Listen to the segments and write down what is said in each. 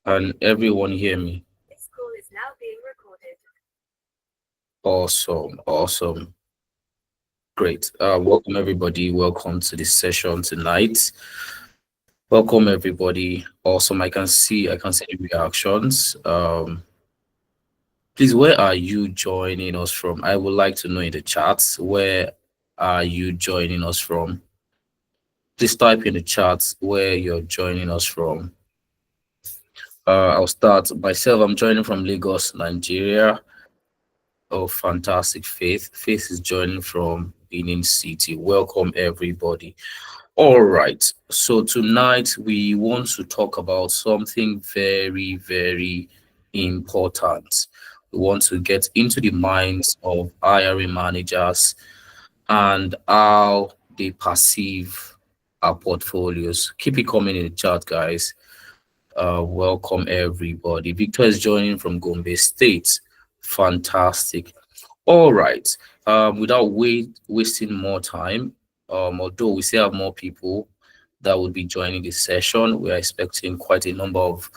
Can everyone hear me? This call is now being recorded. Awesome, awesome, great. Welcome everybody. Welcome to this session tonight. Welcome everybody. Awesome. I can see the reactions. Please, where are you joining us from? I would like to know in the chats where are you joining us from? Please type in the chats where you're joining us from. I'll start myself. I'm joining from Lagos, Nigeria. Oh, fantastic. Faith is joining from Benin City. Welcome, everybody. All right. So, tonight we want to talk about something very, very important. We want to get into the minds of hiring managers and how they perceive our portfolios. Keep it coming in the chat, guys. Welcome, everybody. Victor is joining from Gombe State. Fantastic. All right. Without wasting more time, although we still have more people that would be joining the session, we are expecting quite a number of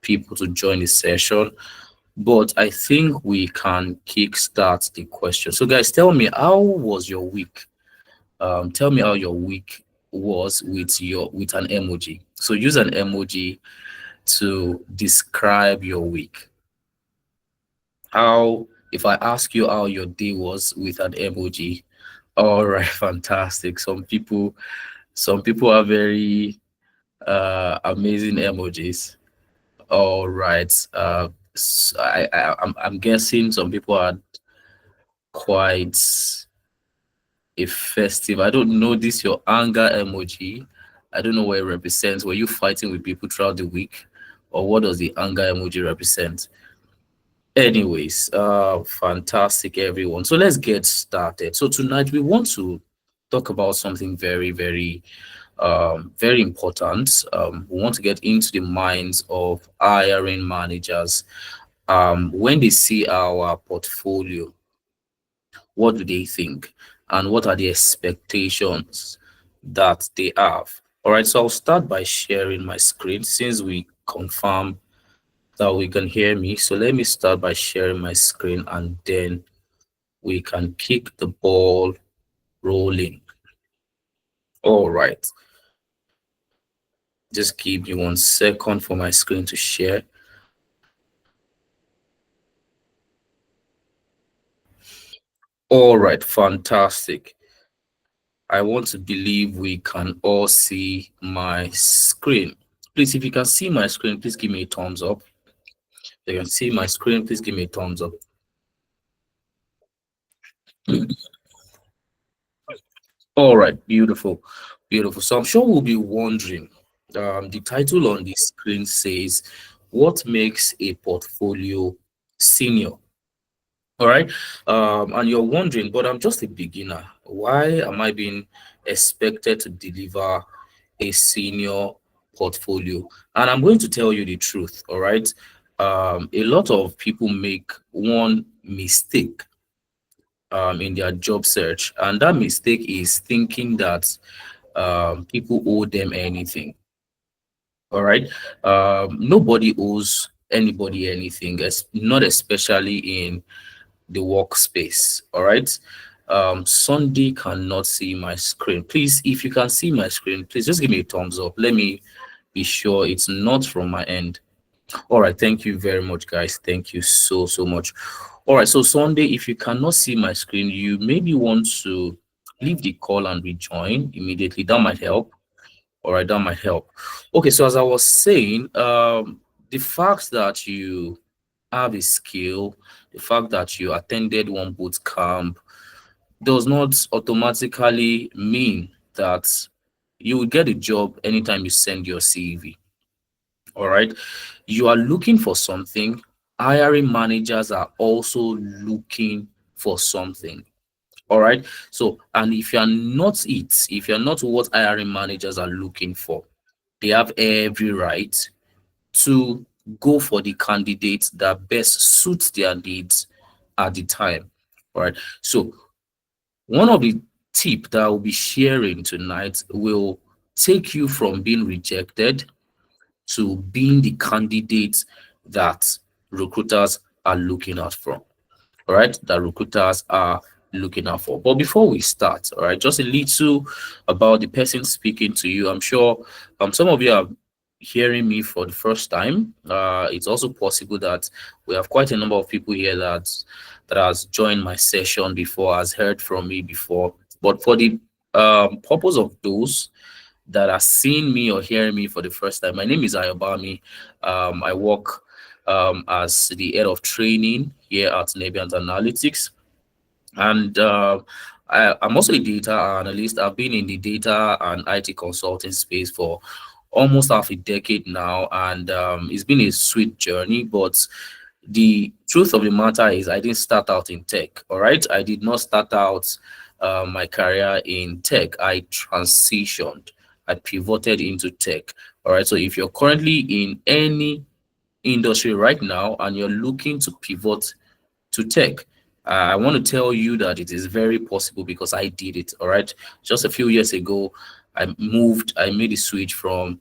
people to join the session. But I think we can kickstart the question. So, guys, tell me, how was your week? Tell me how your week was with an emoji. So use an emoji to describe your week. How, if I ask you how your day was with an emoji, all right, fantastic. Some people are very amazing emojis. All right. I'm guessing some people are quite a festive. I don't know this your anger emoji. I don't know what it represents. Were you fighting with people throughout the week? Or what does the anger emoji represent? Anyways, fantastic everyone. So let's get started. So tonight we want to talk about something very, very very important. We want to get into the minds of hiring managers. When they see our portfolio, what do they think? And what are the expectations that they have? All right, so I'll start by sharing my screen since we confirm that we can hear me. So let me start by sharing my screen and then we can kick the ball rolling. All right. Just give me 1 second for my screen to share. All right, fantastic. I want to believe we can all see my screen. Please, if you can see my screen, please give me a thumbs up. If you can see my screen, please give me a thumbs up. All right, beautiful, beautiful. So I'm sure we'll be wondering. The title on the screen says, "What makes a portfolio senior?" All right, and you're wondering, but I'm just a beginner. Why am I being expected to deliver a senior portfolio? And I'm going to tell you the truth. All right, a lot of people make one mistake in their job search, and that mistake is thinking that people owe them anything. All right. Nobody owes anybody anything, not especially in the workspace. All right. Sunday cannot see my screen. Please, if you can see my screen, please just give me a thumbs up. Let me be sure it's not from my end. All right. Thank you very much, guys. Thank you so, so much. All right. So, Sunday, if you cannot see my screen, you maybe want to leave the call and rejoin immediately. That might help. All right, that might help. Okay, so as I was saying, the fact that you have a skill, the fact that you attended one boot camp does not automatically mean that you will get a job anytime you send your CV. All right, you are looking for something. Hiring managers are also looking for something. All right. So, and if you're not it, if you're not what hiring managers are looking for, they have every right to go for the candidate that best suits their needs at the time. All right. So, one of the tip that I'll be sharing tonight will take you from being rejected to being the candidate that recruiters are looking out for. All right, that recruiters are looking out for. But before we start, all right, just a little about the person speaking to you. I'm sure some of you are hearing me for the first time. It's also possible that we have quite a number of people here that has joined my session before, has heard from me before. But for the purpose of those that are seeing me or hearing me for the first time, my name is Ayobami. I work as the head of training here at Nebiant Analytics. And I'm also a data analyst. I've been in the data and IT consulting space for almost half a decade now, and it's been a sweet journey. But the truth of the matter is, I didn't start out in tech. All right, I did not start out my career in tech. I transitioned. I pivoted into tech. All right. So if you're currently in any industry right now and you're looking to pivot to tech, I want to tell you that it is very possible because I did it. All right. Just a few years ago, I made a switch from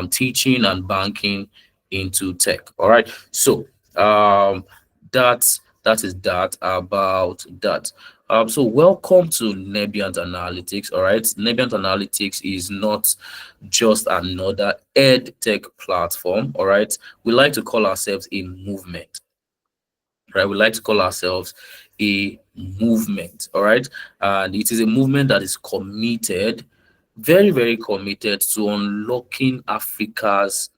teaching and banking into tech. All right. So that is that about that. So welcome to Nebiant Analytics. All right. Nebiant Analytics is not just another ed tech platform. All right. We like to call ourselves a movement. Right. We like to call ourselves a movement. All right. And it is a movement that is committed, very, very committed to unlocking Africa's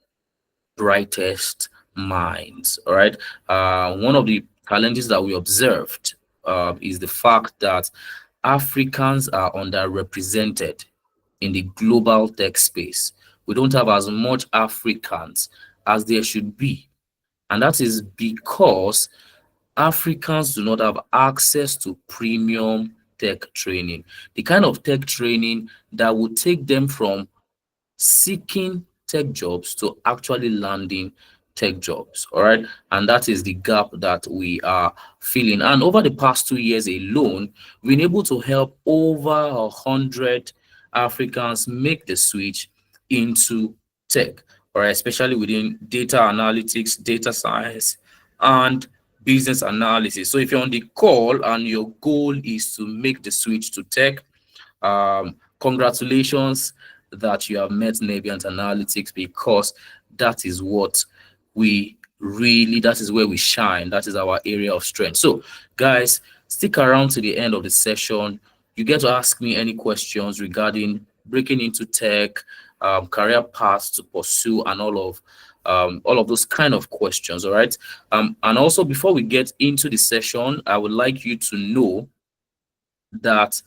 brightest minds. All right. One of the challenges that we observed is the fact that Africans are underrepresented in the global tech space. We don't have as much Africans as there should be. And that is because Africans do not have access to premium tech training, the kind of tech training that would take them from seeking tech jobs to actually landing tech jobs. All right. And that is the gap that we are filling. And over the past 2 years alone, we've been able to help over 100 Africans make the switch into tech, all right, especially within data analytics, data science, and business analysis. So if you're on the call and your goal is to make the switch to tech, congratulations that you have met Nebiant Analytics, because that is what that is where we shine. That is our area of strength. So guys, stick around to the end of the session. You get to ask me any questions regarding breaking into tech, career paths to pursue, and all of those kind of questions. All right. And also, before we get into the session, I would like you to know that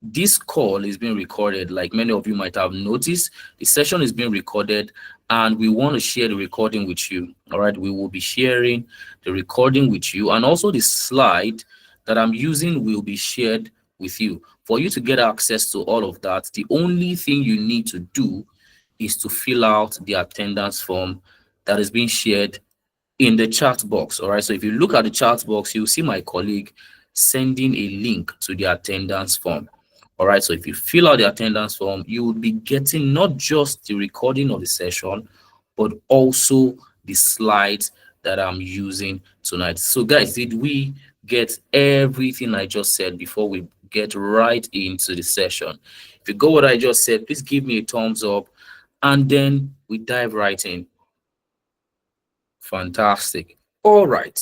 this call is being recorded. Like many of you might have noticed, the session is being recorded, and we want to share the recording with you. All right, we will be sharing the recording with you, and also the slide that I'm using will be shared with you. For you to get access to all of that, the only thing you need to do is to fill out the attendance form that is being shared in the chat box. All right, so if you look at the chat box, you'll see my colleague sending a link to the attendance form. All right, so if you fill out the attendance form, you will be getting not just the recording of the session, but also the slides that I'm using tonight. So guys, did we get everything I just said before we get right into the session? If you got what I just said, please give me a thumbs up, and then we dive right in. Fantastic. All right.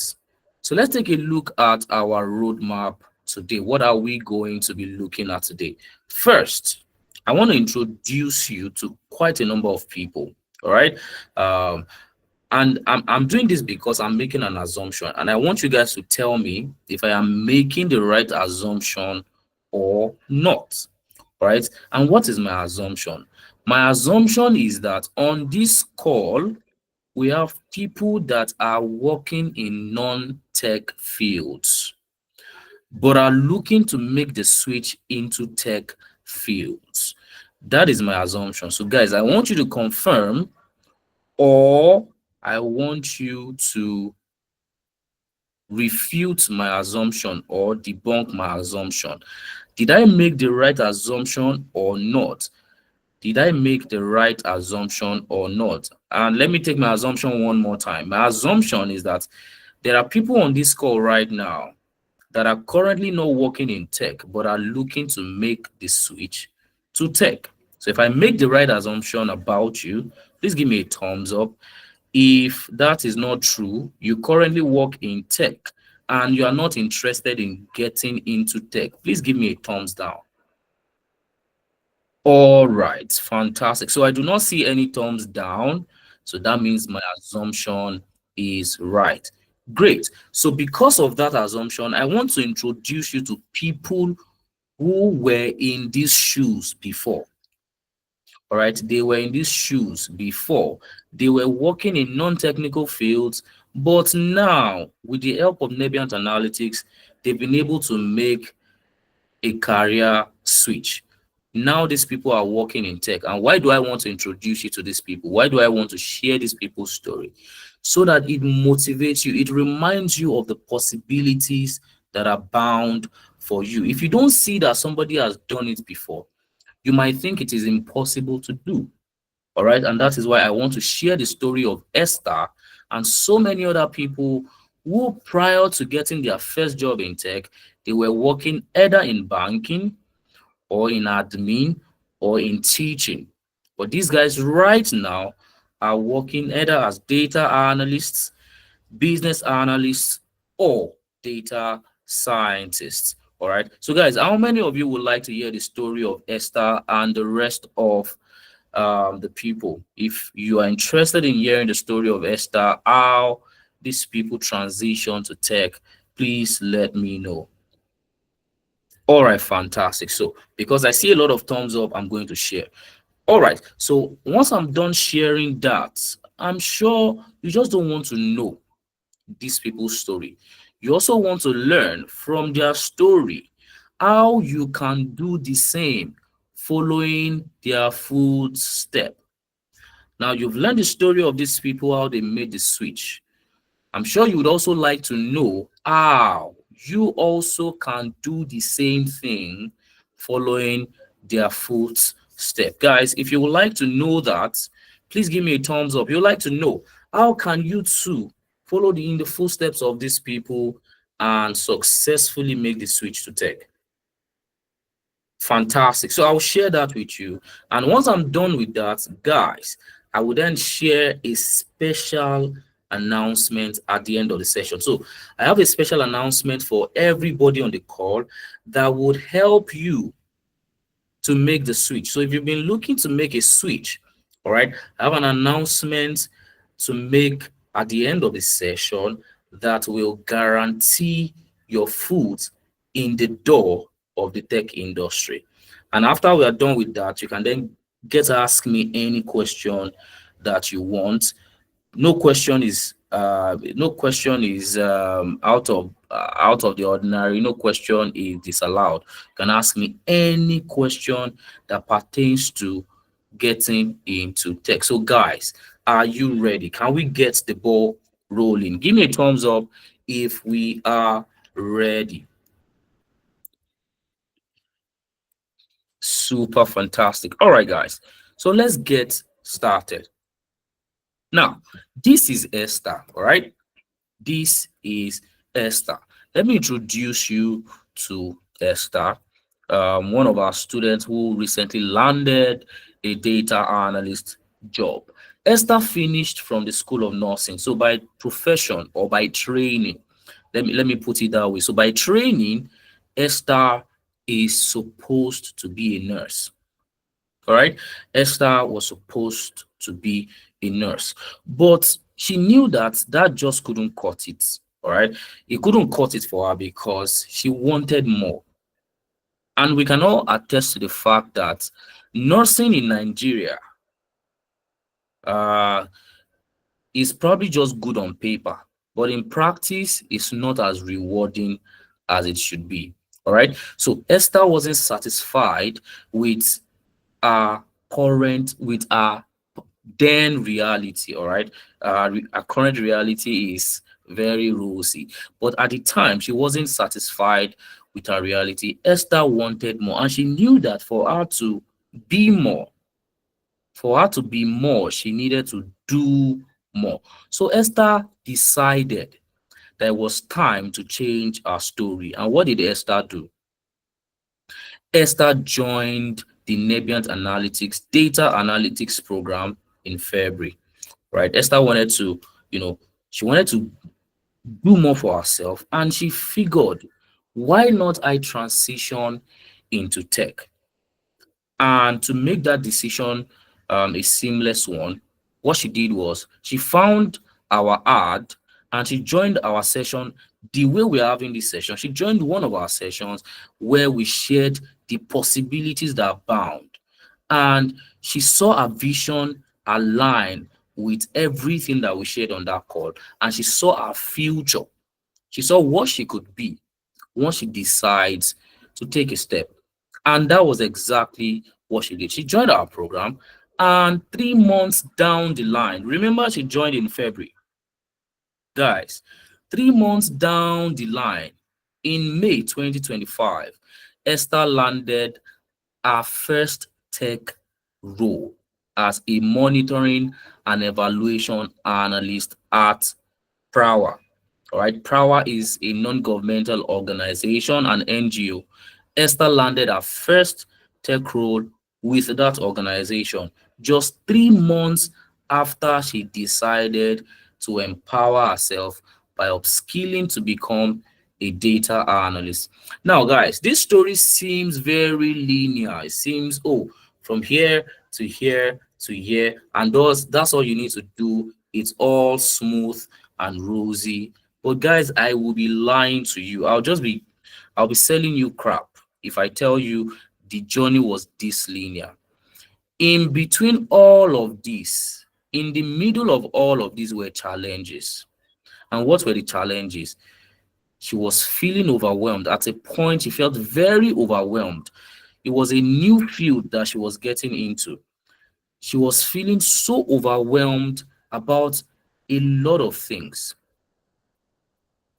So let's take a look at our roadmap today. What are we going to be looking at today? First, I want to introduce you to quite a number of people. All right. And I'm doing this because I'm making an assumption, and I want you guys to tell me if I am making the right assumption or not. All right. And what is my assumption? My assumption is that on this call, we have people that are working in non-tech fields, but are looking to make the switch into tech fields. That is my assumption. So guys, I want you to confirm, or I want you to refute my assumption or debunk my assumption. Did I make the right assumption or not? Did I make the right assumption or not? And let me take my assumption one more time. My assumption is that there are people on this call right now that are currently not working in tech but are looking to make the switch to tech. So if I make the right assumption about you, please give me a thumbs up. If that is not true, you currently work in tech and you are not interested in getting into tech, please give me a thumbs down. All right, fantastic. So I do not see any thumbs down. So that means my assumption is right. Great. So because of that assumption, I want to introduce you to people who were in these shoes before. All right, they were in these shoes before. They were working in non-technical fields, but now with the help of Nebient Analytics, they've been able to make a career switch. Now these people are working in tech. And why do I want to introduce you to these people? Why do I want to share these people's story? So that it motivates you. It reminds you of the possibilities that are bound for you. If you don't see that somebody has done it before, you might think it is impossible to do. All right. And that is why I want to share the story of Esther and so many other people who, prior to getting their first job in tech, they were working either in banking or in admin or in teaching. But these guys right now are working either as data analysts, business analysts, or data scientists. All right. So, guys, how many of you would like to hear the story of Esther and the rest of the people? If you are interested in hearing the story of Esther, how these people transition to tech, please let me know. All right, fantastic. So, because I see a lot of thumbs up, I'm going to share. All right. So, once I'm done sharing that, I'm sure you just don't want to know these people's story. You also want to learn from their story how you can do the same following their footstep. Now, you've learned the story of these people, how they made the switch. I'm sure you would also like to know how you also can do the same thing following their footstep. Guys, if you would like to know that, please give me a thumbs up. You'd like to know how can you too follow in the footsteps of these people and successfully make the switch to tech. Fantastic. So I'll share that with you. And once I'm done with that, guys, I will then share a special announcement at the end of the session. So I have a special announcement for everybody on the call that would help you to make the switch. So if you've been looking to make a switch, all right, I have an announcement to make at the end of the session that will guarantee your foot in the door of the tech industry. And after we are done with that, you can then get to ask me any question that you want. No question is out of the ordinary. No question is disallowed. You can ask me any question that pertains to getting into tech. So guys, are you ready? Can we get the ball rolling? Give me a thumbs up if we are ready. Super fantastic. All right, guys. So let's get started. Now, this is Esther, all right? This is Esther. Let me introduce you to Esther, one of our students who recently landed a data analyst job. Esther finished from the School of Nursing. So by profession or by training, let me put it that way. So by training, Esther is supposed to be a nurse. All right. Esther was supposed to be a nurse, but she knew that that just couldn't cut it. All right. It couldn't cut it for her because she wanted more. And we can all attest to the fact that nursing in Nigeria uh, is probably just good on paper, but in practice, it's not as rewarding as it should be. All right. So Esther wasn't satisfied with our with our then reality. All right, our current reality is very rosy, but at the time she wasn't satisfied with her reality. Esther wanted more, and she knew that for her to be more, For her to be more, she needed to do more. So Esther decided that it was time to change her story. And what did Esther do? Esther joined the Nebient Analytics data analytics program in February. Right? Esther wanted to, you know, she wanted to do more for herself, and she figured, why not I transition into tech? And to make that decision a seamless one, what she did was she found our ad and she joined our session the way we're having this session. She joined one of our sessions where we shared the possibilities that abound. And she saw a vision align with everything that we shared on that call. And she saw our future. She saw what she could be once she decides to take a step. And that was exactly what she did. She joined our program, and 3 months down the line, remember she joined in February, guys, 3 months down the line, in May 2025, Esther landed her first tech role as a monitoring and evaluation analyst at Prower. All right, Prower is a non-governmental organization, an NGO. Esther landed her first tech role with that organization just 3 months after she decided to empower herself by upskilling to become a data analyst. Now, guys, this story seems very linear. It seems, oh, from here to here to here, and that's all you need to do. It's all smooth and rosy. But guys, I will be lying to you. I'll be selling you crap if I tell you the journey was this linear. In between all of this, in the middle of all of these were challenges. And what were the challenges? She was feeling overwhelmed. At a point, she felt very overwhelmed. It was a new field that she was getting into. She was feeling so overwhelmed about a lot of things.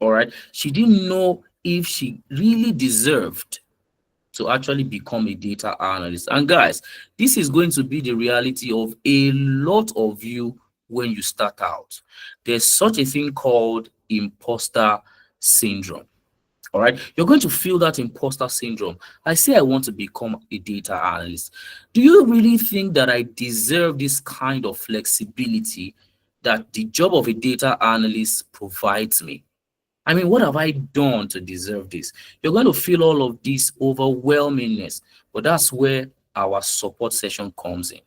All right. She didn't know if she really deserved to actually become a data analyst. And guys, this is going to be the reality of a lot of you when you start out. There's such a thing called imposter syndrome. All right, you're going to feel that imposter syndrome. I say I want to become a data analyst. Do you really think that I deserve this kind of flexibility that the job of a data analyst provides me? I mean, what have I done to deserve this? You're going to feel all of this overwhelmingness, but that's where our support session comes in.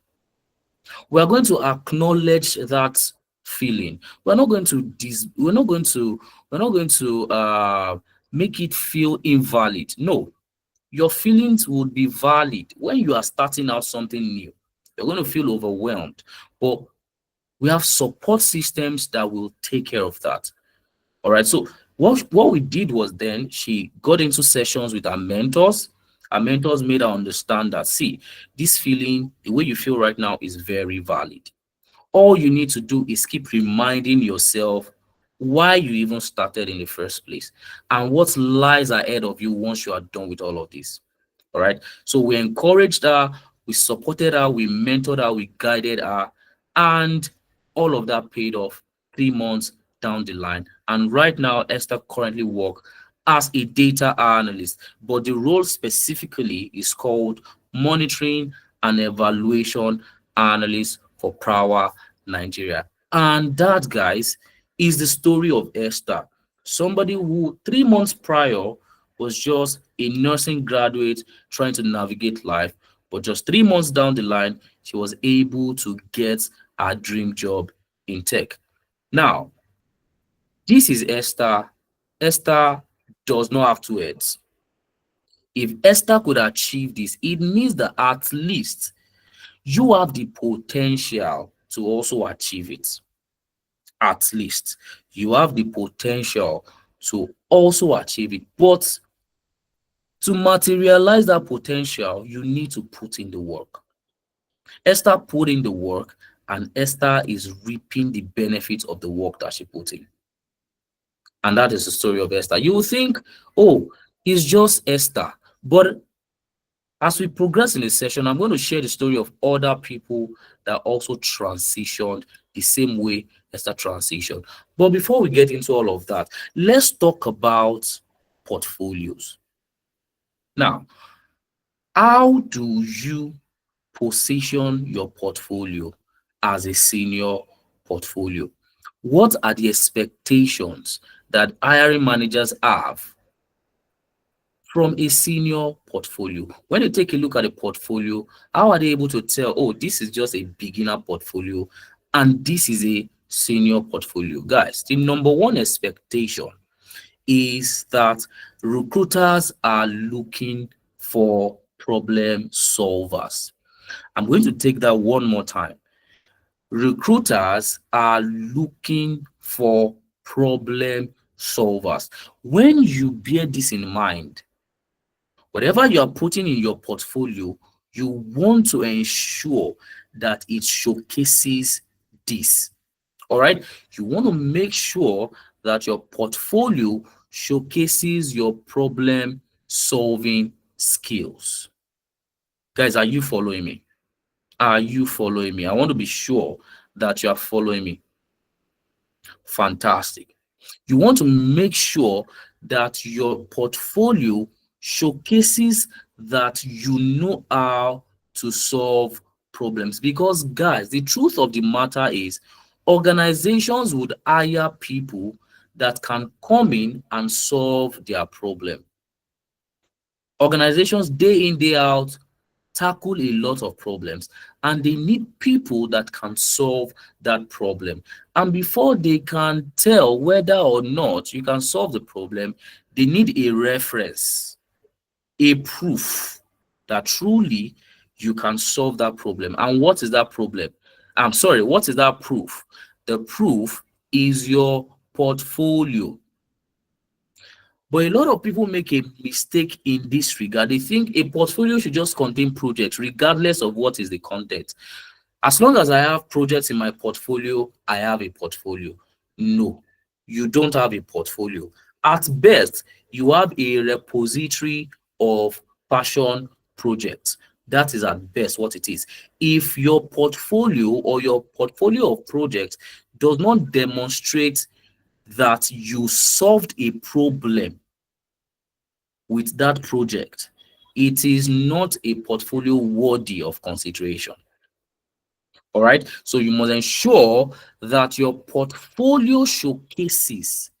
We're going to acknowledge that feeling. We're not going to make it feel invalid. No, your feelings would be valid when you are starting out something new. You're going to feel overwhelmed, but we have support systems that will take care of that. All right. So what we did was, then she got into sessions with our mentors. Our mentors made her understand that, see, this feeling, the way you feel right now, is very valid. All you need to do is keep reminding yourself why you even started in the first place and what lies ahead of you once you are done with all of this. All right. So we encouraged her, we supported her, we mentored her, we guided her, and all of that paid off 3 months down the line. And right now, Esther currently works as a data analyst, but the role specifically is called monitoring and evaluation analyst for Prower Nigeria. And that, guys, is the story of Esther, somebody who 3 months prior was just a nursing graduate trying to navigate life. But just 3 months down the line, she was able to get her dream job in tech. Now, this is Esther. Esther does not have two heads. If Esther could achieve this, it means that at least you have the potential to also achieve it. At least you have the potential to also achieve it. But to materialize that potential, you need to put in the work. Esther put in the work, and Esther is reaping the benefits of the work that she put in. And that is the story of Esther. You will think, oh, it's just Esther. But As we progress in this session, I'm going to share the story of other people that also transitioned the same way as that transition. But before we get into all of that, let's talk about portfolios. Now, how do you position your portfolio as a senior portfolio? What are the expectations that hiring managers have from a senior portfolio? When you take a look at a portfolio, how are they able to tell, oh, this is just a beginner portfolio and this is a senior portfolio? Guys, the number one expectation is that recruiters are looking for problem solvers. I'm going to take that one more time. Recruiters are looking for problem solvers. When you bear this in mind, whatever you are putting in your portfolio, you want to ensure that it showcases this. All right. You want to make sure that your portfolio showcases your problem solving skills. Guys, are you following me? Are you following me? I want to be sure that you are following me. Fantastic. You want to make sure that your portfolio showcases that you know how to solve problems. Because, guys, the truth of the matter is organizations would hire people that can come in and solve their problem. Organizations, day in, day out, tackle a lot of problems and they need people that can solve that problem. And before they can tell whether or not you can solve the problem, they need a reference, a proof that truly you can solve that problem. And what is that problem? I'm sorry, what is that proof? The proof is your portfolio. But a lot of people make a mistake in this regard. They think a portfolio should just contain projects, regardless of what is the content. As long as I have projects in my portfolio, I have a portfolio. No, you don't have a portfolio. At best, you have a repository of passion projects. That is at best what it is. If your portfolio or your portfolio of projects does not demonstrate that you solved a problem with that project, it is not a portfolio worthy of consideration. All right. So you must ensure that your portfolio showcases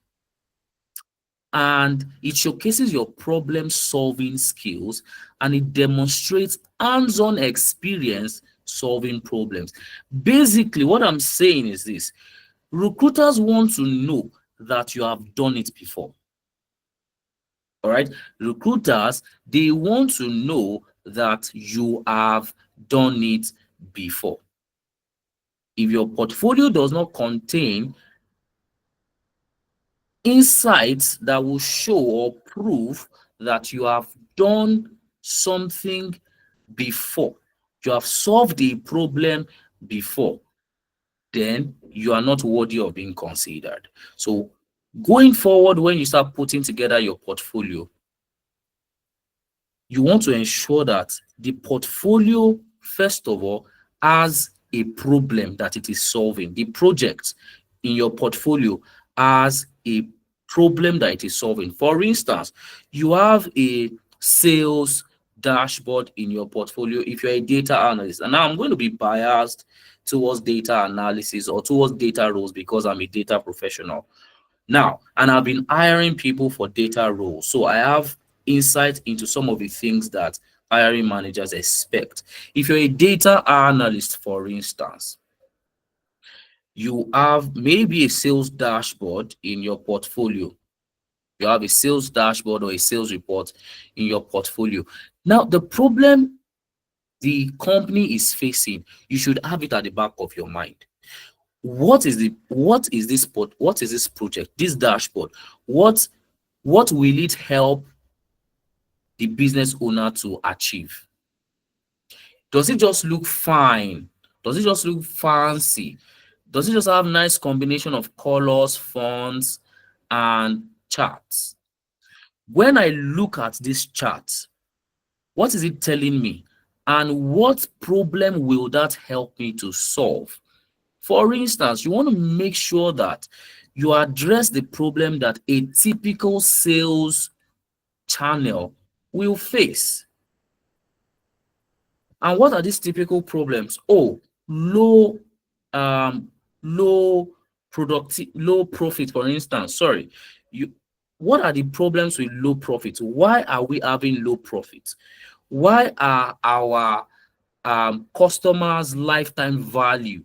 your problem solving skills and it demonstrates hands-on experience solving problems. Basically, what I'm saying is this: recruiters want to know that you have done it before. All right. Recruiters, they want to know that you have done it before. If your portfolio does not contain insights that will show or prove that you have done something before, you have solved a problem before, then you are not worthy of being considered. So going forward, when you start putting together your portfolio, you want to ensure that the portfolio, first of all, has a problem that it is solving. The project in your portfolio has a problem that it is solving. For instance, you have a sales dashboard in your portfolio if you're a data analyst. And now I'm going to be biased towards data analysis or towards data roles because I'm a data professional. Now, and I've been hiring people for data roles. So I have insight into some of the things that hiring managers expect. If you're a data analyst, for instance, you have maybe a sales dashboard in your portfolio. You have a sales dashboard or a sales report in your portfolio. Now, the problem the company is facing, you should have it at the back of your mind. What is this project, this dashboard? What will it help the business owner to achieve? Does it just look fine? Does it just look fancy? Does it just have nice combination of colors, fonts, and charts? When I look at this chart, What is it telling me? And what problem will that help me to solve? For instance, you want to make sure that you address the problem that a typical sales channel will face. And what are these typical problems? Oh, low um low profit, for instance. Sorry. You what are the problems with low profit? Why are we having low profit? Why are our customers' lifetime value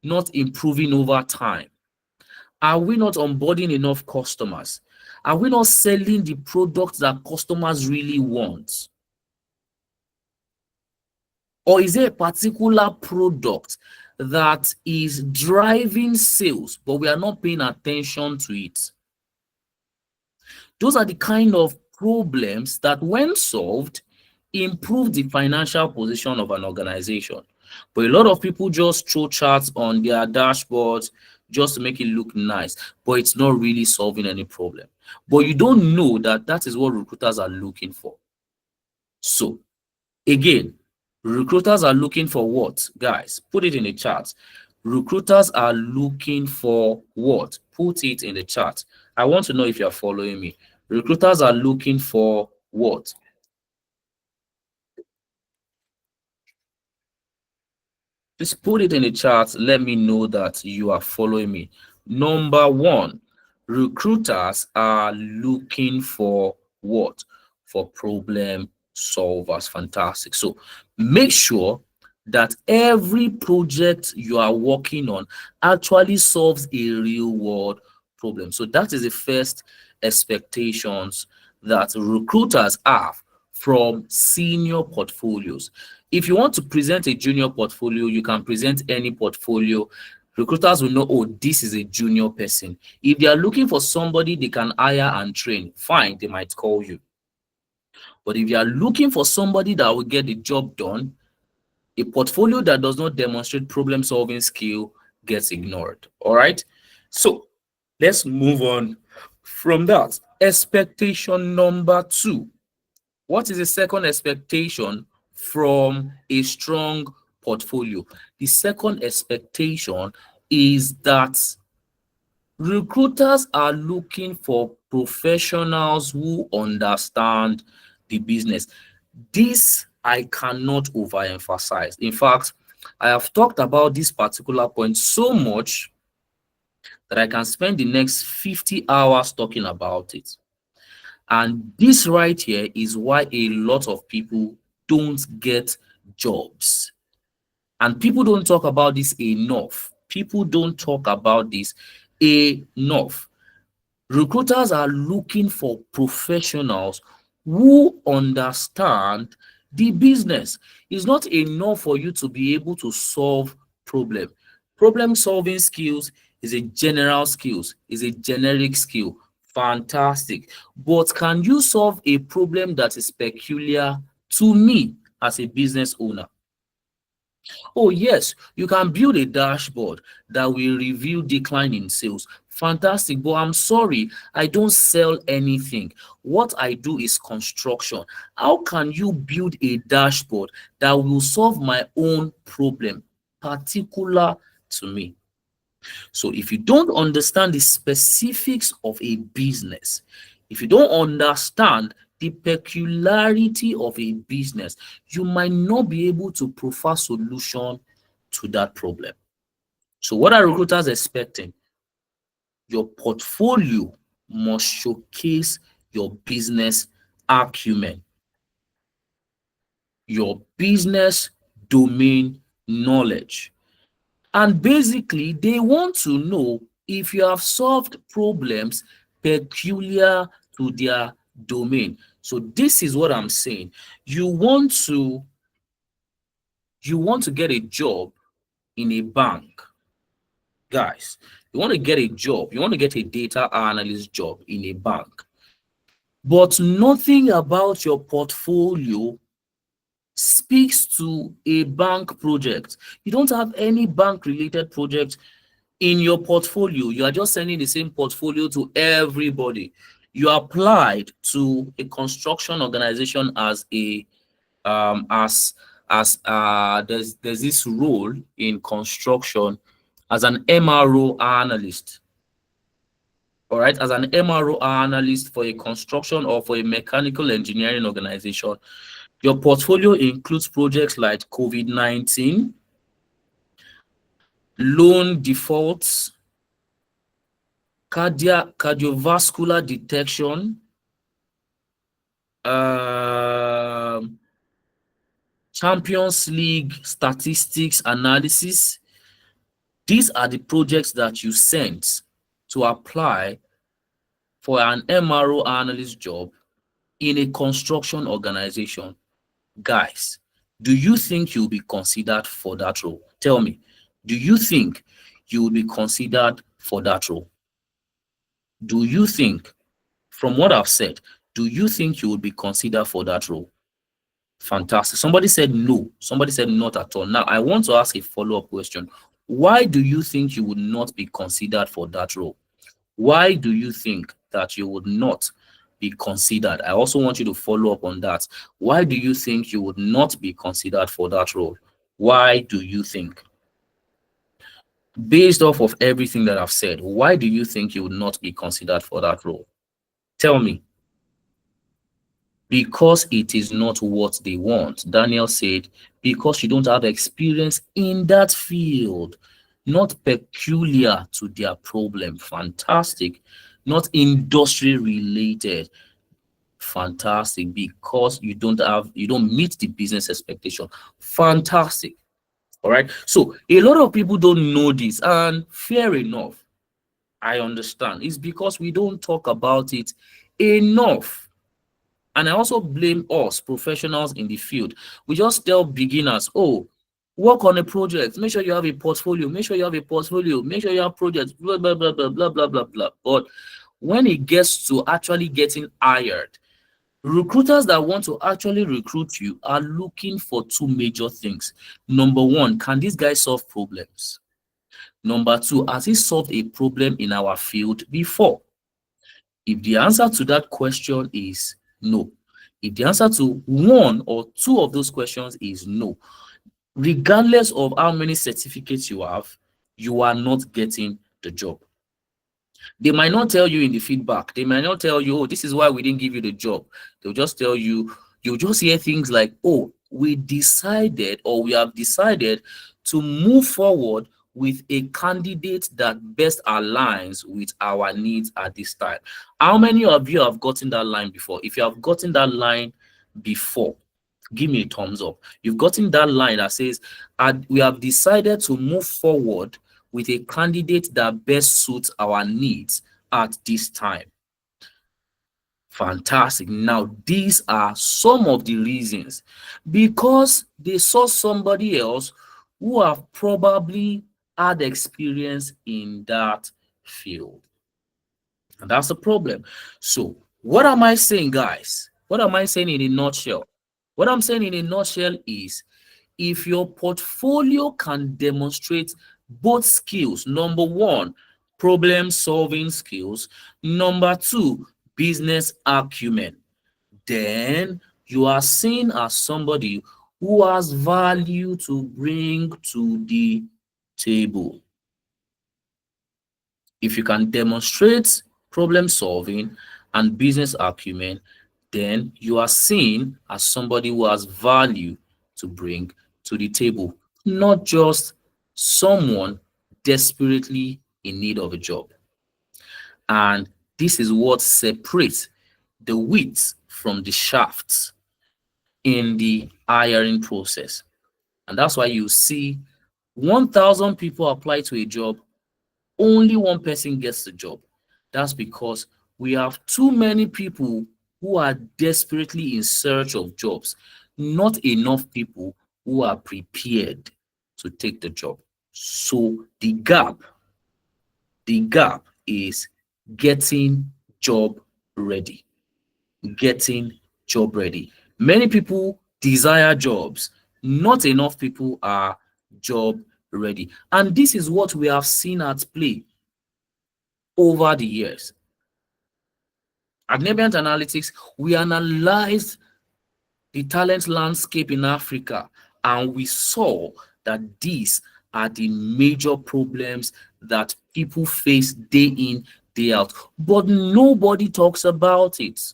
not improving over time? Are we not onboarding enough customers? Are we not selling the products that customers really want? Or is there a particular product that is driving sales, but we are not paying attention to it? Those are the kind of problems that, when solved, improve the financial position of an organization. But a lot of people just throw charts on their dashboards just to make it look nice, but it's not really solving any problem. But you don't know that that is what recruiters are looking for. So, again, recruiters are looking for what? Guys, put it in the chat. Recruiters are looking for what? Put it in the chat. I want to know if you're following me. Recruiters are looking for what? Just put it in the chat. Let me know that you are following me. Number one, recruiters are looking for what? For problem solvers. Fantastic. So make sure that every project you are working on actually solves a real world problem. So that is the first expectations that recruiters have from senior portfolios. If you want to present a junior portfolio, you can present any portfolio. Recruiters will know, oh, this is a junior person. If they are looking for somebody they can hire and train, fine, they might call you. But if you are looking for somebody that will get the job done, a portfolio that does not demonstrate problem solving skill gets ignored. All right. So let's move on from that. Expectation number two. What is the second expectation from a strong portfolio? The second expectation is that recruiters are looking for professionals who understand the business. This I cannot overemphasize. In fact, I have talked about this particular point so much that I can spend the next 50 hours talking about it. And this right here is why a lot of people don't get jobs. And people don't talk about this enough. People don't talk about this enough. Recruiters are looking for professionals who understand the business. It's not enough for you to be able to solve problem. Problem solving skills is a general skills, is a generic skill. Fantastic. But can you solve a problem that is peculiar to me as a business owner? Oh, yes, you can build a dashboard that will reveal decline in sales. Fantastic, but I'm sorry, I don't sell anything. What I do is construction. How can you build a dashboard that will solve my own problem, particular to me? So if you don't understand the specifics of a business, if you don't understand the peculiarity of a business, you might not be able to provide solution to that problem. So what are recruiters expecting? Your portfolio must showcase your business acumen, your business domain knowledge. And basically, they want to know if you have solved problems peculiar to their domain. So this is what I'm saying. You want to get a job in a bank. Guys, you want to get a job, you want to get a data analyst job in a bank. But nothing about your portfolio speaks to a bank project. You don't have any bank related project in your portfolio. You are just sending the same portfolio to everybody. You applied to a construction organization as a there's this role in construction as an MRO analyst. All right, as an MRO analyst for a construction or for a mechanical engineering organization. Your portfolio includes projects like COVID-19, loan defaults, cardiovascular detection, um, Champions League statistics analysis. These are the projects that you sent to apply for an MRO analyst job in a construction organization. Guys, do you think you'll be considered for that role? Tell me, do you think you will be considered for that role? Do you think, from what I've said, do you think you would be considered for that role? Fantastic. Somebody said no. Somebody said not at all. Now, I want to ask a follow-up question. Why do you think you would not be considered for that role? Why do you think that you would not be considered? I also want you to follow up on that. Why do you think you would not be considered for that role? Why do you think? Based off of everything that I've said, why do you think you would not be considered for that role? Tell me. Because it is not what they want. Daniel said, because you don't have experience in that field, not peculiar to their problem. Fantastic. Not industry related. Fantastic. Because you don't meet the business expectation. Fantastic. All right. So a lot of people don't know this, and fair enough. I understand. It's because we don't talk about it enough. And I also blame us professionals in the field. We just tell beginners, oh, work on a project. Make sure you have a portfolio. Make sure you have a portfolio. Make sure you have projects. Blah, blah, blah, blah, blah, blah, blah, blah. But when it gets to actually getting hired, recruiters that want to actually recruit you are looking for two major things. Number one, can this guy solve problems? Number two, has he solved a problem in our field before? If the answer to that question is no, if the answer to one or two of those questions is no, regardless of how many certificates you have, you are not getting the job. They might not tell you in the feedback. They might not tell you, oh, this is why we didn't give you the job. They'll just tell you, you'll just hear things like, oh, we decided or we have decided to move forward with a candidate that best aligns with our needs at this time. How many of you have gotten that line before? If you have gotten that line before, give me a thumbs up. You've gotten that line that says, we have decided to move forward with a candidate that best suits our needs at this time. Fantastic. Now, these are some of the reasons. Because they saw somebody else who have probably had experience in that field. And that's the problem. So, what am I saying, guys? What am I saying in a nutshell? What I'm saying in a nutshell is, if your portfolio can demonstrate both skills, number one, problem solving skills, number two, business acumen, then you are seen as somebody who has value to bring to the table. If you can demonstrate problem solving and business acumen, then you are seen as somebody who has value to bring to the table, not just someone desperately in need of a job. And this is what separates the wheat from the shafts in the hiring process. And that's why you see 1,000 people apply to a job, only one person gets the job. That's because we have too many people who are desperately in search of jobs, not enough people who are prepared to take the job. So the gap is getting job ready. Getting job ready. Many people desire jobs, not enough people are job ready. And this is what we have seen at play over the years. At Nebiant Analytics, we analyzed the talent landscape in Africa, and we saw that these are the major problems that people face day in, day out. But nobody talks about it.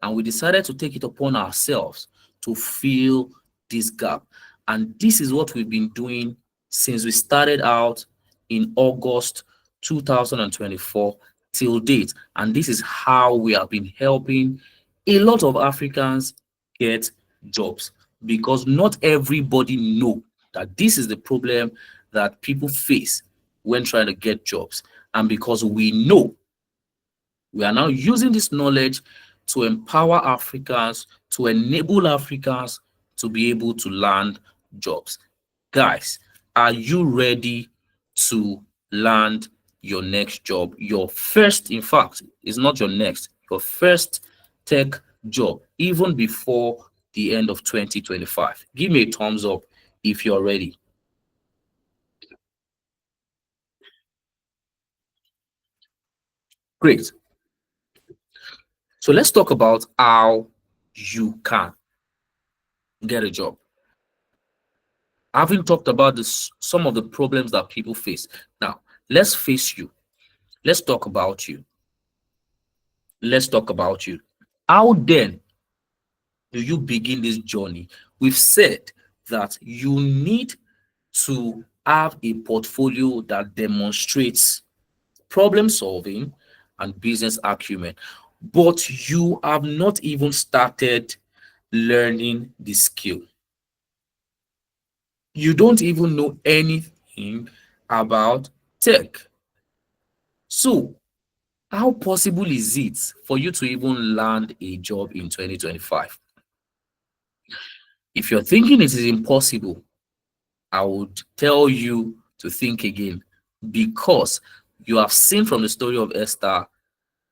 And we decided to take it upon ourselves to fill this gap. And this is what we've been doing since we started out in August 2024 till date. And this is how we have been helping a lot of Africans get jobs, because not everybody know that this is the problem that people face when trying to get jobs. And because we know, we are now using this knowledge to empower Africans, to enable Africans to be able to land jobs. Guys, are you ready to land your next job? Your first, in fact, is not your next, your first tech job, even before the end of 2025. Give me a thumbs up if you're ready. Great. So let's talk about how you can get a job. Having talked about this, some of the problems that people face. Now, let's face you. Let's talk about you. Let's talk about you. How then do you begin this journey? We've said that you need to have a portfolio that demonstrates problem solving and business acumen, but you have not even started learning the skill. You don't even know anything about tech. So, how possible is it for you to even land a job in 2025? If you're thinking it is impossible, I would tell you to think again, because you have seen from the story of Esther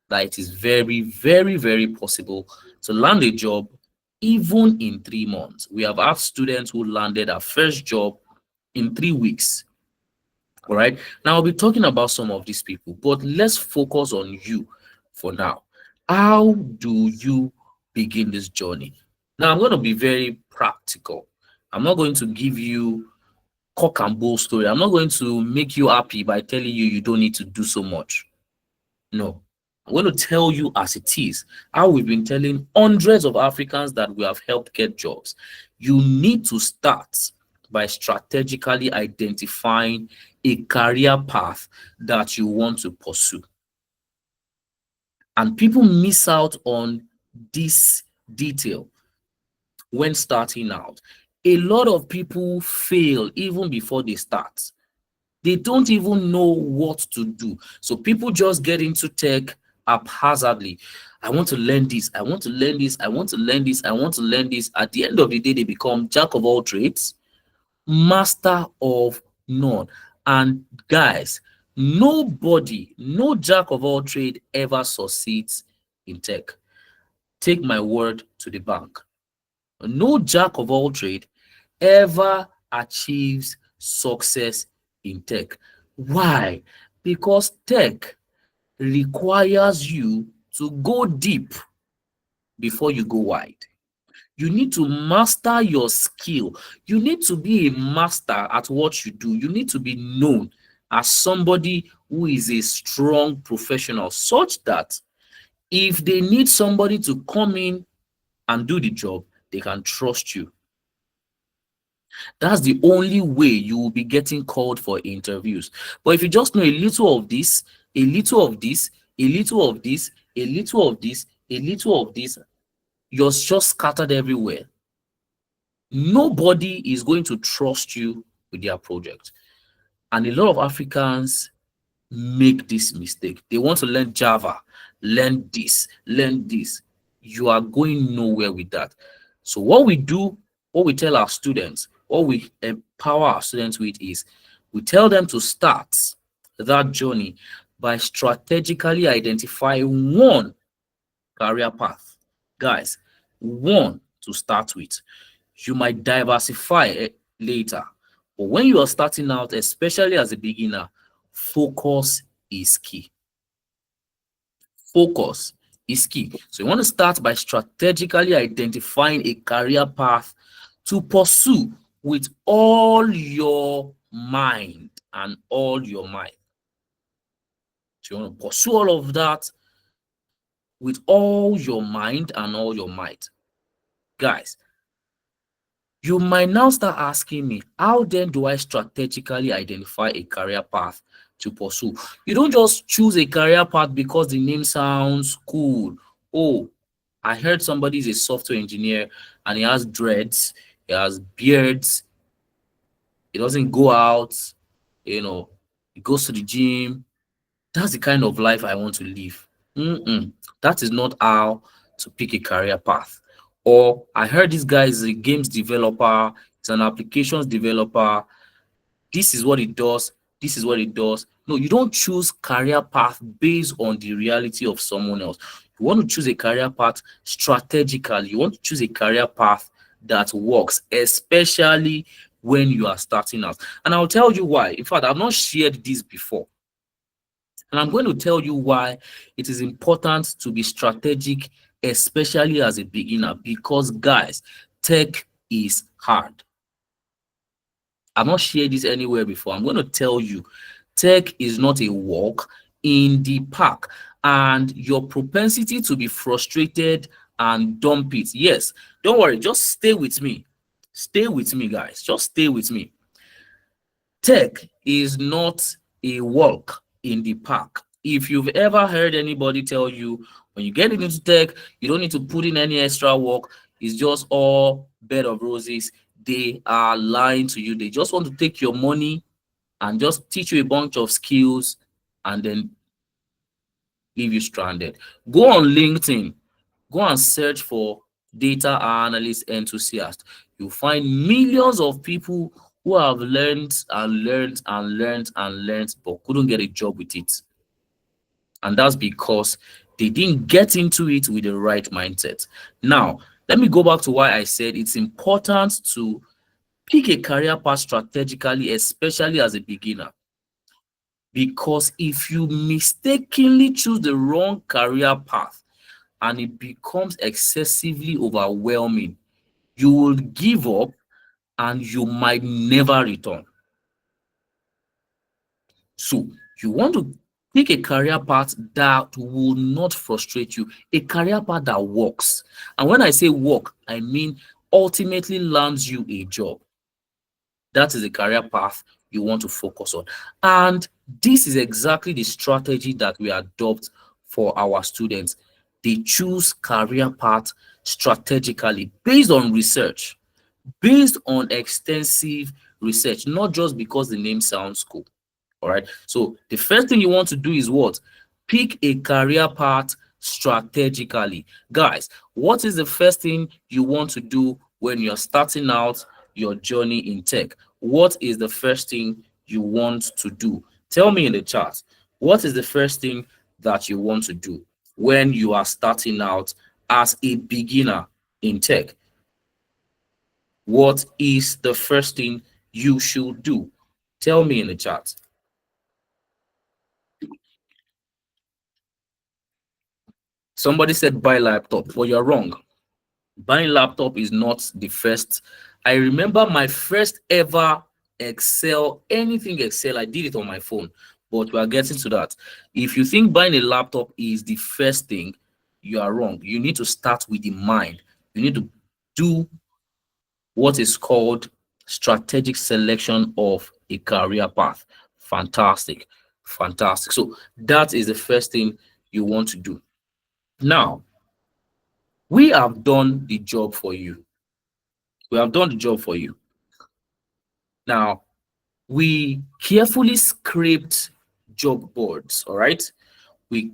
that it is very, very, very possible to land a job even in 3 months. We have had students who landed their first job in 3 weeks. All right. Now I'll be talking about some of these people, but let's focus on you for now. How do you begin this journey? Now I'm going to be very practical. I'm not going to give you cock and bull story. I'm not going to make you happy by telling you you don't need to do so much. No. I'm going to tell you as it is, how we've been telling hundreds of Africans that we have helped get jobs. You need to start by strategically identifying a career path that you want to pursue. And people miss out on this detail when starting out. A lot of people fail even before they start. They don't even know what to do. So people just get into tech haphazardly. I want to learn this. I want to learn this. I want to learn this. I want to learn this. At the end of the day, they become jack of all trades, master of none. And guys, nobody, no jack of all trade ever succeeds in tech. Take my word to the bank. No jack of all trade ever achieves success in tech. Why? Because tech requires you to go deep before you go wide. You need to master your skill. You need to be a master at what you do. You need to be known as somebody who is a strong professional, such that if they need somebody to come in and do the job, they can trust you. That's the only way you will be getting called for interviews. But if you just know a little of this, a little of this, a little of this, a little of this, a little of this, you're just scattered everywhere. Nobody is going to trust you with their project. And a lot of Africans make this mistake. They want to learn Java, learn this, learn this. You are going nowhere with that. So what we do, what we tell our students, what we empower our students with is, we tell them to start that journey by strategically identifying one career path. Guys, one to start with. You might diversify later, but when you are starting out, especially as a beginner, focus is key. Focus is key. So you want to start by strategically identifying a career path to pursue with all your mind and all your might. So you want to pursue all of that with all your mind and all your might. Guys, you might now start asking me, how then do I strategically identify a career path to pursue? You don't just choose a career path because the name sounds cool. Oh, I heard somebody is a software engineer and he has dreads, he has beards, he doesn't go out, you know, he goes to the gym. That's the kind of life I want to live. That is not how to pick a career path. Or I heard this guy is a games developer, he's an applications developer. This is what he does. This is what he does. No, you don't choose career path based on the reality of someone else. You want to choose a career path strategically. You want to choose a career path that works, especially when you are starting out. And I'll tell you why. In fact, I've not shared this before. And I'm going to tell you why it is important to be strategic, especially as a beginner, because guys, tech is hard. I've not shared this anywhere before. I'm going to tell you, tech is not a walk in the park, and your propensity to be frustrated and dump it. Yes, don't worry, just stay with me. Stay with me, guys. Just stay with me. Tech is not a walk in the park. If you've ever heard anybody tell you when you get into tech, you don't need to put in any extra work, it's just all bed of roses, they are lying to you. They just want to take your money and just teach you a bunch of skills and then leave you stranded. Go on LinkedIn, go and search for data analyst enthusiast. You'll find millions of people who have learned and learned and learned and learned but couldn't get a job with it. And that's because they didn't get into it with the right mindset. Now, let me go back to why I said it's important to pick a career path strategically, especially as a beginner. Because if you mistakenly choose the wrong career path and it becomes excessively overwhelming, you will give up and you might never return. So you want to pick a career path that will not frustrate you, a career path that works. And when I say work, I mean ultimately lands you a job. That is the career path you want to focus on. And this is exactly the strategy that we adopt for our students. They choose career path strategically based on research, based on extensive research, not just because the name sounds cool. All right. So the first thing you want to do is what? Pick a career path strategically. Guys, what is the first thing you want to do when you're starting out your journey in tech? What is the first thing you want to do? Tell me in the chat. What is the first thing that you want to do when you are starting out as a beginner in tech? What is the first thing you should do? Tell me in the chat. Somebody said buy laptop, but you're wrong. Buying laptop is not the first. I remember my first ever Excel, anything Excel, I did it on my phone, but we are getting to that. If you think buying a laptop is the first thing, you are wrong. You need to start with the mind. You need to do what is called strategic selection of a career path. Fantastic. Fantastic. So that is the first thing you want to do. Now, we have done the job for you. We have done the job for you. Now, we carefully scraped job boards, all right? We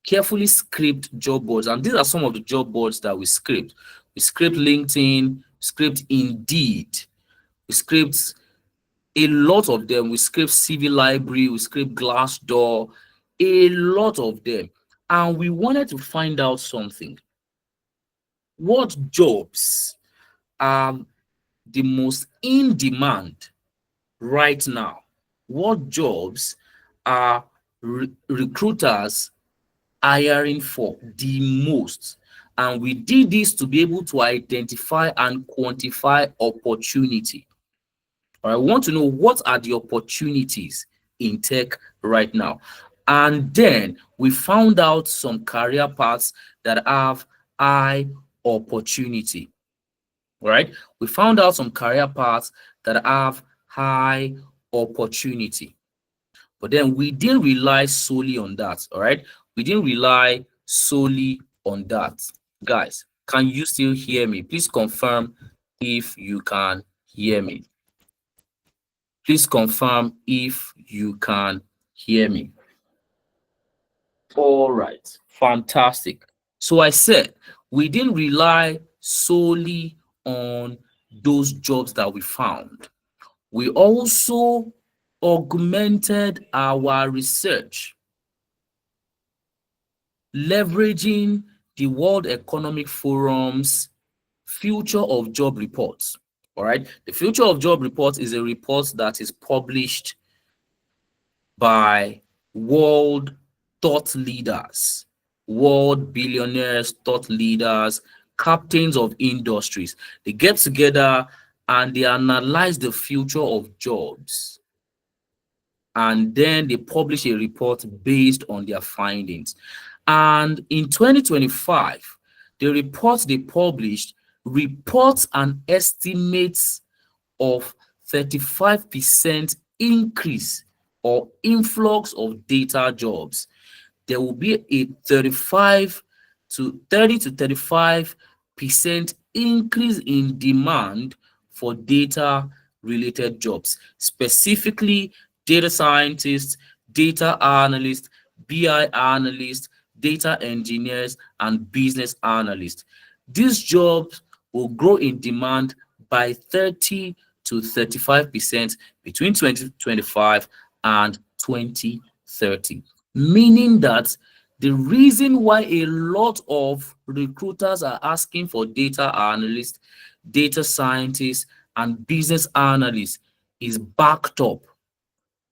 carefully scraped job boards, and these are some of the job boards that we scraped. We scraped LinkedIn, scraped Indeed, we scraped a lot of them. We scraped CV Library, we scraped Glassdoor, a lot of them. And we wanted to find out something. What jobs are the most in demand right now? What jobs are recruiters hiring for the most. And we did this to be able to identify and quantify opportunity. I want to know what are the opportunities in tech right now. And then we found out some career paths that have high opportunity. Right? We found out some career paths that have high opportunity. But then we didn't rely solely on that. All right. We didn't rely solely on that. Guys, can you still hear me? Please confirm if you can hear me. Please confirm if you can hear me. All right. Fantastic. So I said we didn't rely solely on those jobs that we found. We also augmented our research, leveraging the World Economic Forum's Future of Job reports. All right. The Future of Job report is a report that is published by world thought leaders, world billionaires, thought leaders, captains of industries. They get together and they analyze the future of jobs. And then they publish a report based on their findings. And in 2025, the report they published reports an estimates of 35% increase or influx of data jobs. There will be a 35 to 30 to 35% increase in demand for data related jobs, specifically data scientists, data analysts, BI analysts, data engineers, and business analysts. These jobs will grow in demand by 30 to 35% between 2025 and 2030. Meaning that the reason why a lot of recruiters are asking for data analysts, data scientists, and business analysts is backed up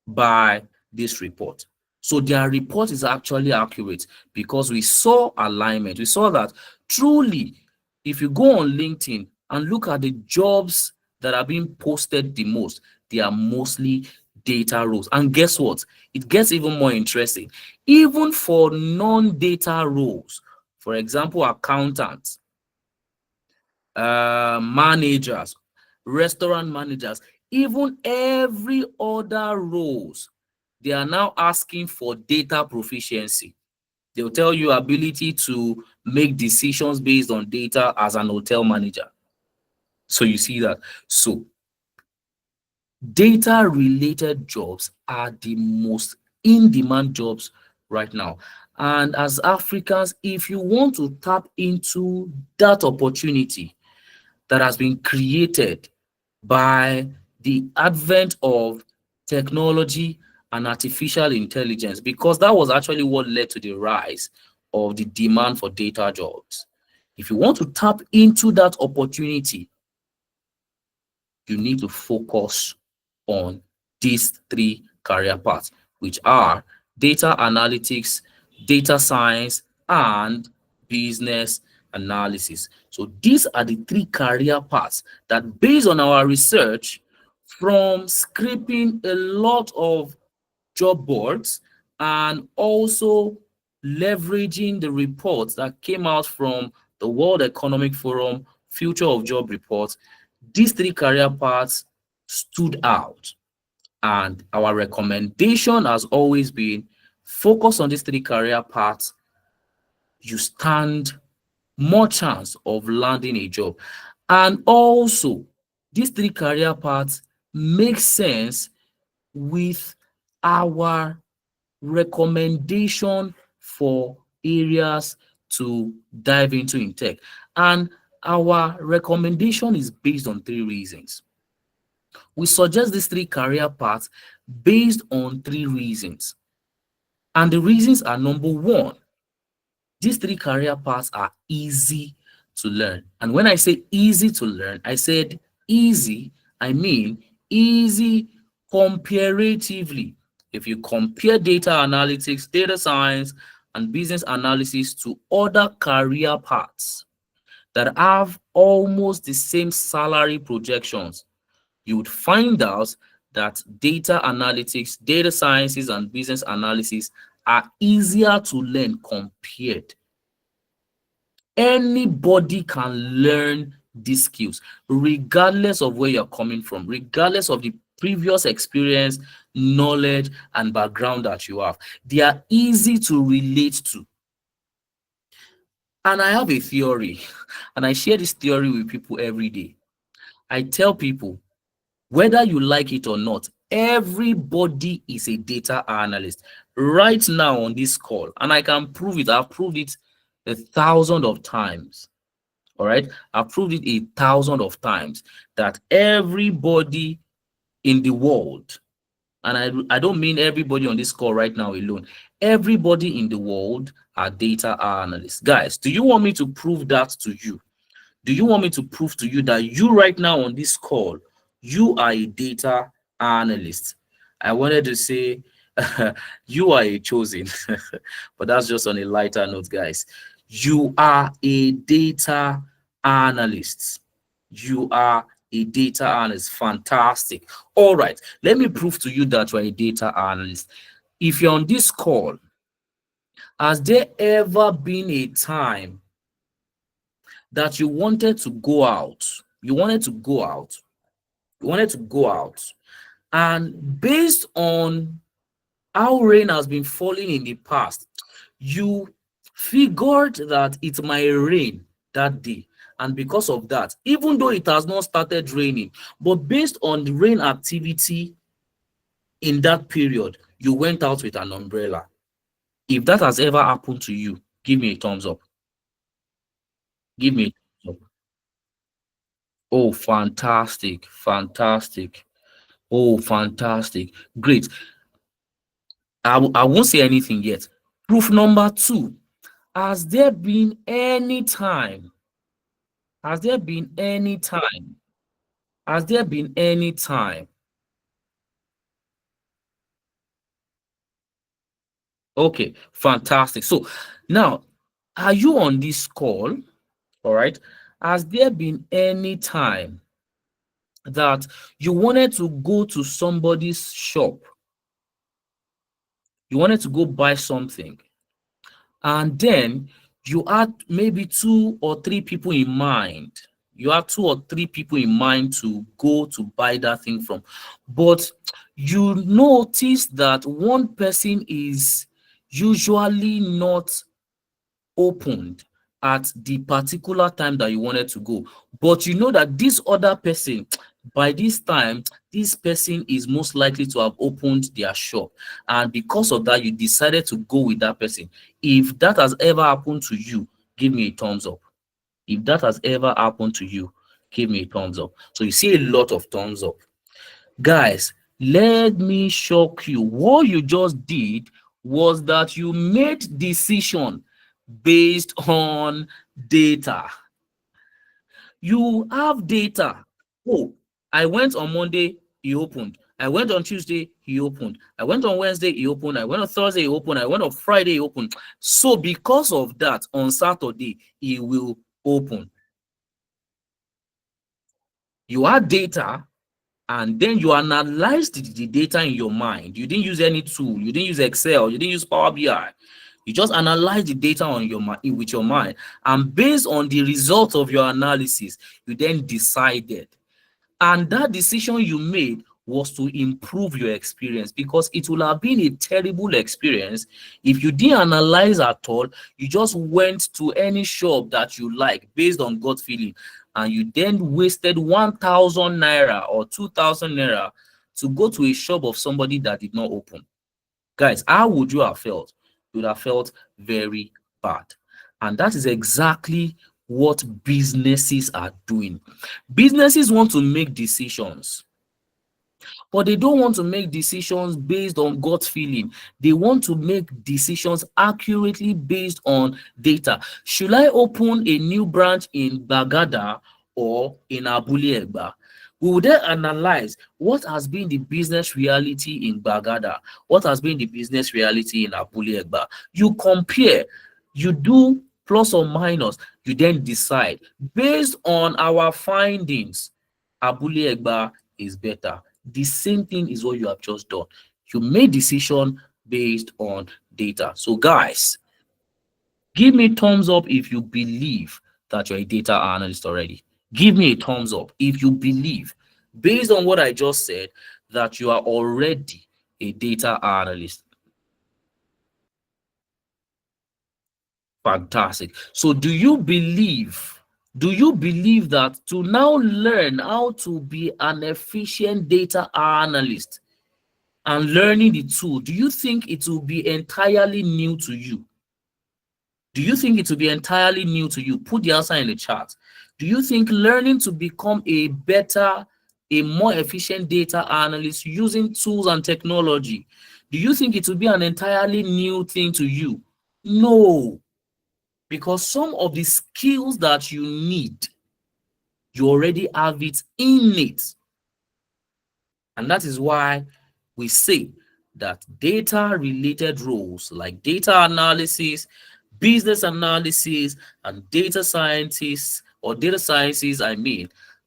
by this report. So their report is actually accurate because we saw alignment. We saw that truly, if you go on LinkedIn and look at the jobs that are being posted the most, they are mostly data roles. And guess what? It gets even more interesting. Even for non-data roles, for example, accountants, managers, restaurant managers, even every other roles, they are now asking for data proficiency. They'll tell you ability to make decisions based on data as an hotel manager. So you see that. So data related jobs are the most in-demand jobs right now. And as Africans, if you want to tap into that opportunity that has been created by the advent of technology and artificial intelligence, because that was actually what led to the rise of the demand for data jobs. If you want to tap into that opportunity, you need to focus on these three career paths, which are data analytics, data science, and business analysis. So these are the three career paths that, based on our research, from scraping a lot of job boards and also leveraging the reports that came out from the World Economic Forum Future of Job report, these three career paths stood out. And our recommendation has always been focus on these three career paths. You stand more chance of landing a job. And also, these three career paths make sense with our recommendation for areas to dive into in tech. And our recommendation is based on three reasons. We suggest these three career paths based on three reasons. And the reasons are: number one, these three career paths are easy to learn. And when I say easy to learn, I said easy, I mean easy comparatively. If you compare data analytics, data science, and business analysis to other career paths that have almost the same salary projections, you would find out that data analytics, data sciences, and business analysis are easier to learn compared. Anybody can learn these skills, regardless of where you're coming from, regardless of the previous experience, knowledge, and background that you have. They are easy to relate to. And I have a theory, and I share this theory with people every day. I tell people, whether you like it or not, everybody is a data analyst right now on this call, and I can prove it. I've proved it a thousand of times. All right, I've proved it a thousand of times that everybody in the world, and I don't mean everybody on this call right now alone, everybody in the world are data analysts. Guys, do you want me to prove that to you? Do you want me to prove to you that you right now on this call, you are a data analyst? I wanted to say you are a chosen, but that's just on a lighter note, guys. You are a data analyst. You are a data analyst. Fantastic. All right, let me prove to you that you're a data analyst. If you're on this call, has there ever been a time that you wanted to go out? You wanted to go out. You wanted to go out. And based on how rain has been falling in the past, you figured that it might rain that day. And because of that, even though it has not started raining, but based on the rain activity in that period, you went out with an umbrella. If that has ever happened to you, give me a thumbs up. Give me a thumbs up. Oh, fantastic. Fantastic. Oh, fantastic. Great. I won't say anything yet. Proof number two. Has there been any time? Has there been any time? Has there been any time? Okay, fantastic. So now, are you on this call? All right. Has there been any time that you wanted to go to somebody's shop? You wanted to go buy something, and then you had maybe two or three people in mind. You have two or three people in mind to go to buy that thing from, but you notice that one person is usually not opened at the particular time that you wanted to go, but you know that this other person, by this time, this person is most likely to have opened their shop, and because of that, you decided to go with that person. If that has ever happened to you, give me a thumbs up. If that has ever happened to you, give me a thumbs up. So you see a lot of thumbs up. Guys, let me shock you. What you just did was that you made decision based on data. You have data. Oh, I went on Monday, he opened. I went on Tuesday, he opened. I went on Wednesday, he opened. I went on Thursday, he opened. I went on Friday, he opened. So because of that, on Saturday, he will open. You had data, and then you analyzed the data in your mind. You didn't use any tool. You didn't use Excel. You didn't use Power BI. You just analyzed the data on your mind with your mind, and based on the result of your analysis, you then decided. And that decision you made was to improve your experience, because it would have been a terrible experience if you didn't analyze at all. You just went to any shop that you like based on gut feeling, and you then wasted 1,000 naira or 2,000 naira to go to a shop of somebody that did not open. Guys, how would you have felt? You would have felt very bad. And that is exactly what businesses are doing. Businesses want to make decisions, but they don't want to make decisions based on gut feeling. They want to make decisions accurately based on data. Should I open a new branch in Bagada or in Abule Egba? We will then analyze what has been the business reality in Bagada, what has been the business reality in Abule Egba. You compare, you do plus or minus, you then decide. Based on our findings, Abule Egba is better. The same thing is what you have just done. You made decision based on data. So guys, give me thumbs up if you believe that you're a data analyst already. Give me a thumbs up if you believe, based on what I just said, that you are already a data analyst. Fantastic. So do you believe that to now learn how to be an efficient data analyst and learning the tool, do you think it will be entirely new to you? Do you think it will be entirely new to you? Put the answer in the chat. Do you think learning to become a better, a more efficient data analyst using tools and technology, do you think it will be an entirely new thing to you? No, because some of the skills that you need, you already have it innate. And that is why we say that data related roles like data analysis, business analysis, and data scientists or data sciences,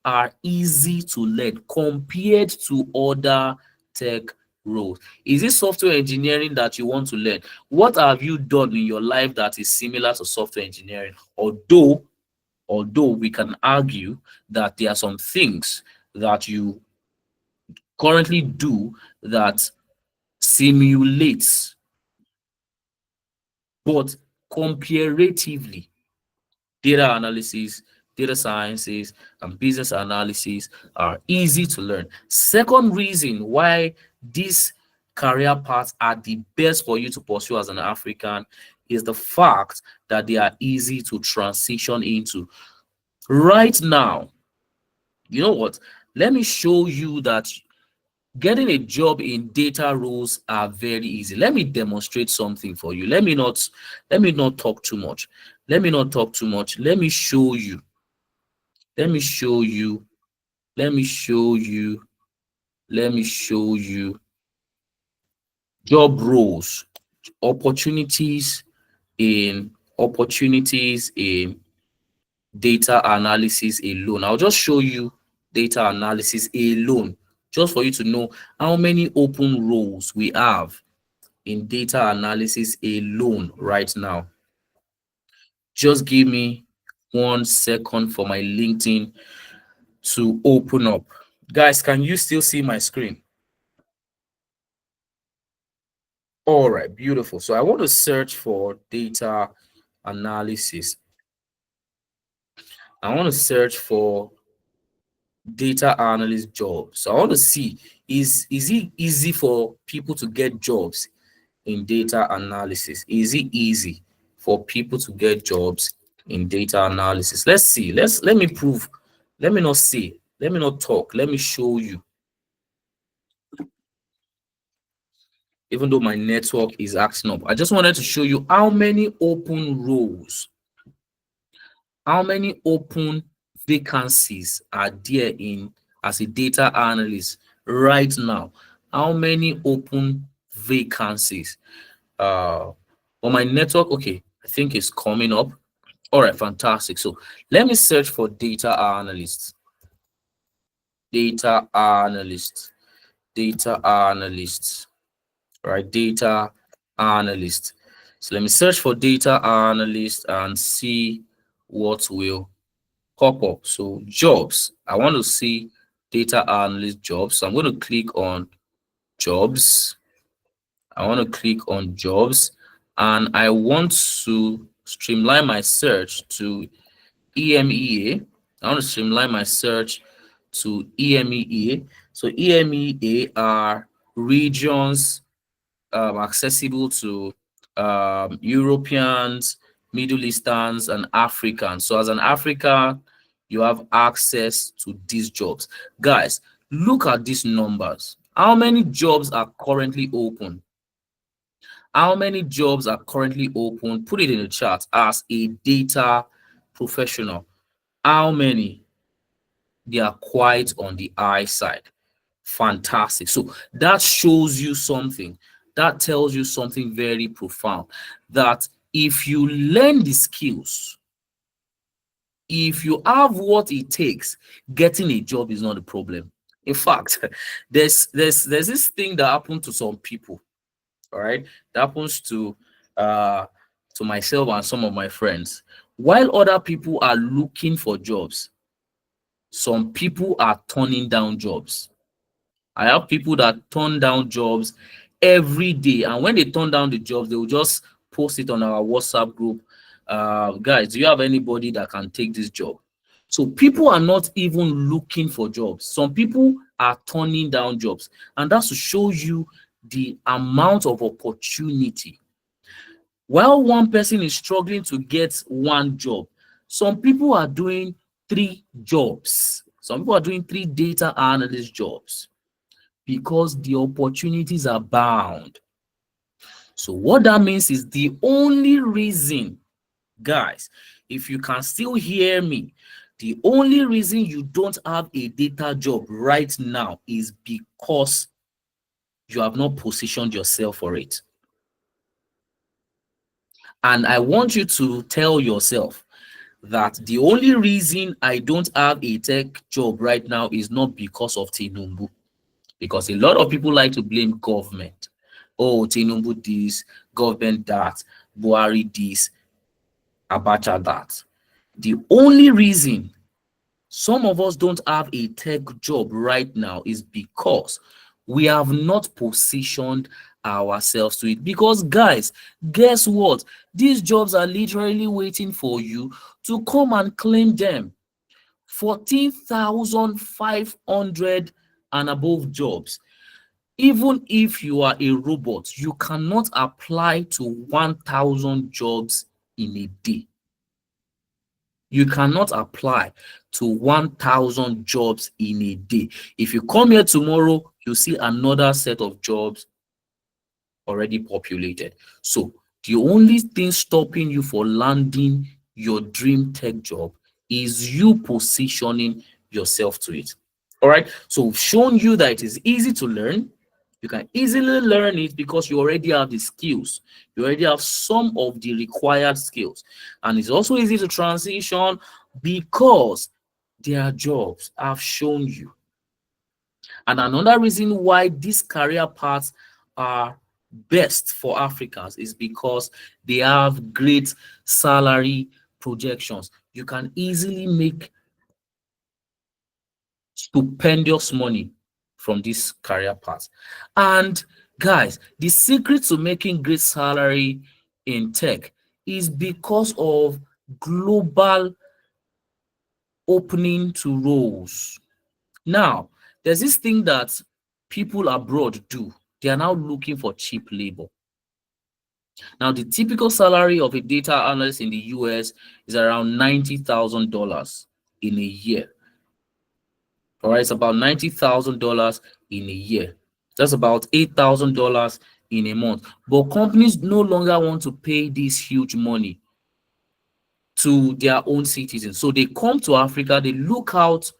are easy to learn compared to other tech roles. Is it software engineering that you want to learn? What have you done in your life that is similar to software engineering? Although we can argue that there are some things that you currently do that simulates, but comparatively, data analysis, data sciences, and business analysis are easy to learn. Second reason why these career paths are the best for you to pursue as an African is the fact that they are easy to transition into. Right now, you know what? Let me show you that getting a job in data roles are very easy. Let me demonstrate something for you. Let me not talk too much. Let me not talk too much. Let me show you. Let me show you. Let me show you. Let me show you job roles, opportunities opportunities in data analysis alone. I'll just show you data analysis alone, just for you to know how many open roles we have in data analysis alone right now. Just give me 1 second for my LinkedIn to open up. Guys, can you still see my screen? All right, beautiful. So I want to search for data analysis. I want to search for data analyst jobs. So I want to see, is it easy for people to get jobs in data analysis? Is it easy for people to get jobs in data analysis? Let's see. Let me prove. Let me not say. Let me not talk. Let me show you. Even though my network is acting up, I just wanted to show you how many open roles, how many open vacancies are there in as a data analyst right now. How many open vacancies? On my network, okay, I think it's coming up. All right, fantastic. So let me search for data analysts. Data analysts. Data analysts. Right, data analyst. So let me search for data analyst and see what will pop up. So jobs. I want to see data analyst jobs. So I'm going to click on jobs. I want to click on jobs, and I want to streamline my search to EMEA. I want to streamline my search to EMEA. So EMEA are regions accessible to Europeans, Middle Easterns, and Africans. So as an African, you have access to these jobs. Guys, look at these numbers. How many jobs are currently open? How many jobs are currently open? Put it in the chat as a data professional. How many? They are quite on the high side. Fantastic. So that shows you something. That tells you something very profound. That if you learn the skills, if you have what it takes, getting a job is not a problem. In fact, there's this thing that happened to some people. All right, that happens uh to myself and some of my friends. While other people are looking for jobs, some people are turning down jobs. I have people that turn down jobs every day, and when they turn down the jobs, they will just post it on our WhatsApp group. Guys, do you have anybody that can take this job? So people are not even looking for jobs. Some people are turning down jobs, and that's to show you the amount of opportunity. While one person is struggling to get one job, some people are doing three jobs. Some people are doing three data analyst jobs because the opportunities are bound. So what that means is the only reason, guys, if you can still hear me, the only reason you don't have a data job right now is because you have not positioned yourself for it. And I want you to tell yourself that the only reason I don't have a tech job right now is not because of Tinubu. Because a lot of people like to blame government. Oh, Tinubu this, government that, Buhari this, Abacha that. The only reason some of us don't have a tech job right now is because we have not positioned ourselves to it. Because, guys, guess what? These jobs are literally waiting for you to come and claim them. 14,500 and above jobs. Even if you are a robot, you cannot apply to 1,000 jobs in a day. You cannot apply to 1,000 jobs in a day. If you come here tomorrow, you see another set of jobs already populated. So the only thing stopping you for landing your dream tech job is you positioning yourself to it. All right. So we've shown you that it is easy to learn. You can easily learn it because you already have the skills. You already have some of the required skills. And it's also easy to transition because there are jobs I've shown you. And another reason why these career paths are best for Africans is because they have great salary projections. You can easily make stupendous money from this career path. And guys, the secret to making great salary in tech is because of global opening to roles. Now, there's this thing that people abroad do. They are now looking for cheap labor. Now, the typical salary of a data analyst in the US is around $90,000 in a year. All right, it's about $90,000 in a year. That's about $8,000 in a month. But companies no longer want to pay this huge money to their own citizens. So they come to Africa, they look out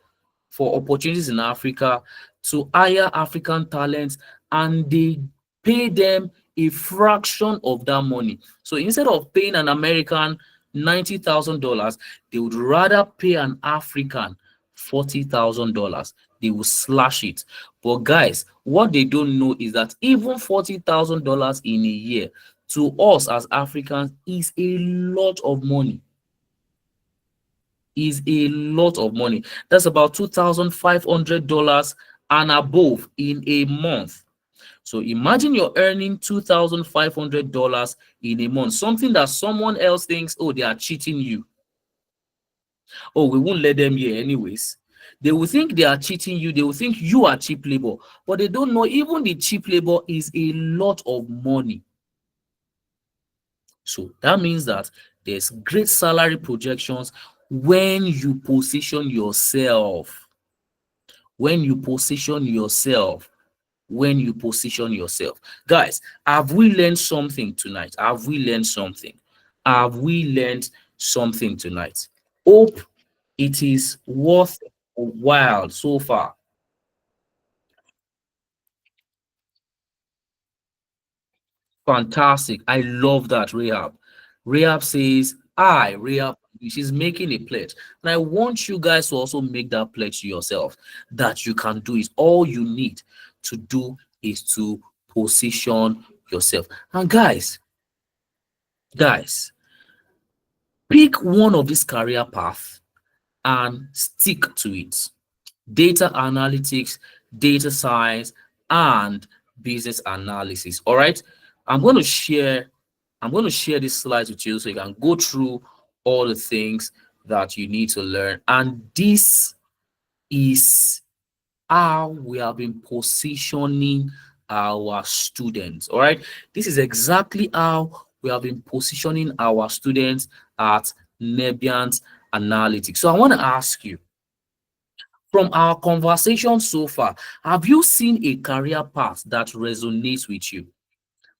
for opportunities in Africa to hire African talents, and they pay them a fraction of that money. So instead of paying an American $90,000, they would rather pay an African $40,000. They will slash it. But guys, what they don't know is that even $40,000 in a year to us as Africans is a lot of money. Is a lot of money. That's about $2,500 and above in a month. So imagine you're earning $2,500 in a month, something that someone else thinks, oh, they are cheating you. Oh, we won't let them here anyways. They will think they are cheating you. They will think you are cheap labor, but they don't know even the cheap labor is a lot of money. So that means that there's great salary projections when you position yourself. When you position yourself. When you position yourself. Guys, have we learned something tonight? Have we learned something? Have we learned something tonight? Hope it is worth Wild so far. Fantastic. I love that, Rehab. Rehab says, Rehab, she's making a pledge. And I want you guys to also make that pledge to yourself that you can do it. All you need to do is to position yourself. And guys, pick one of these career paths and stick to it. Data analytics, data science, and business analysis. All right. I'm going to share I'm going to share these slides with you so you can go through all the things that you need to learn. And this is how we have been positioning our students. All right. This is exactly how we have been positioning our students at Nebiant Analytics. So I want to ask you, from our conversation so far, have you seen a career path that resonates with you?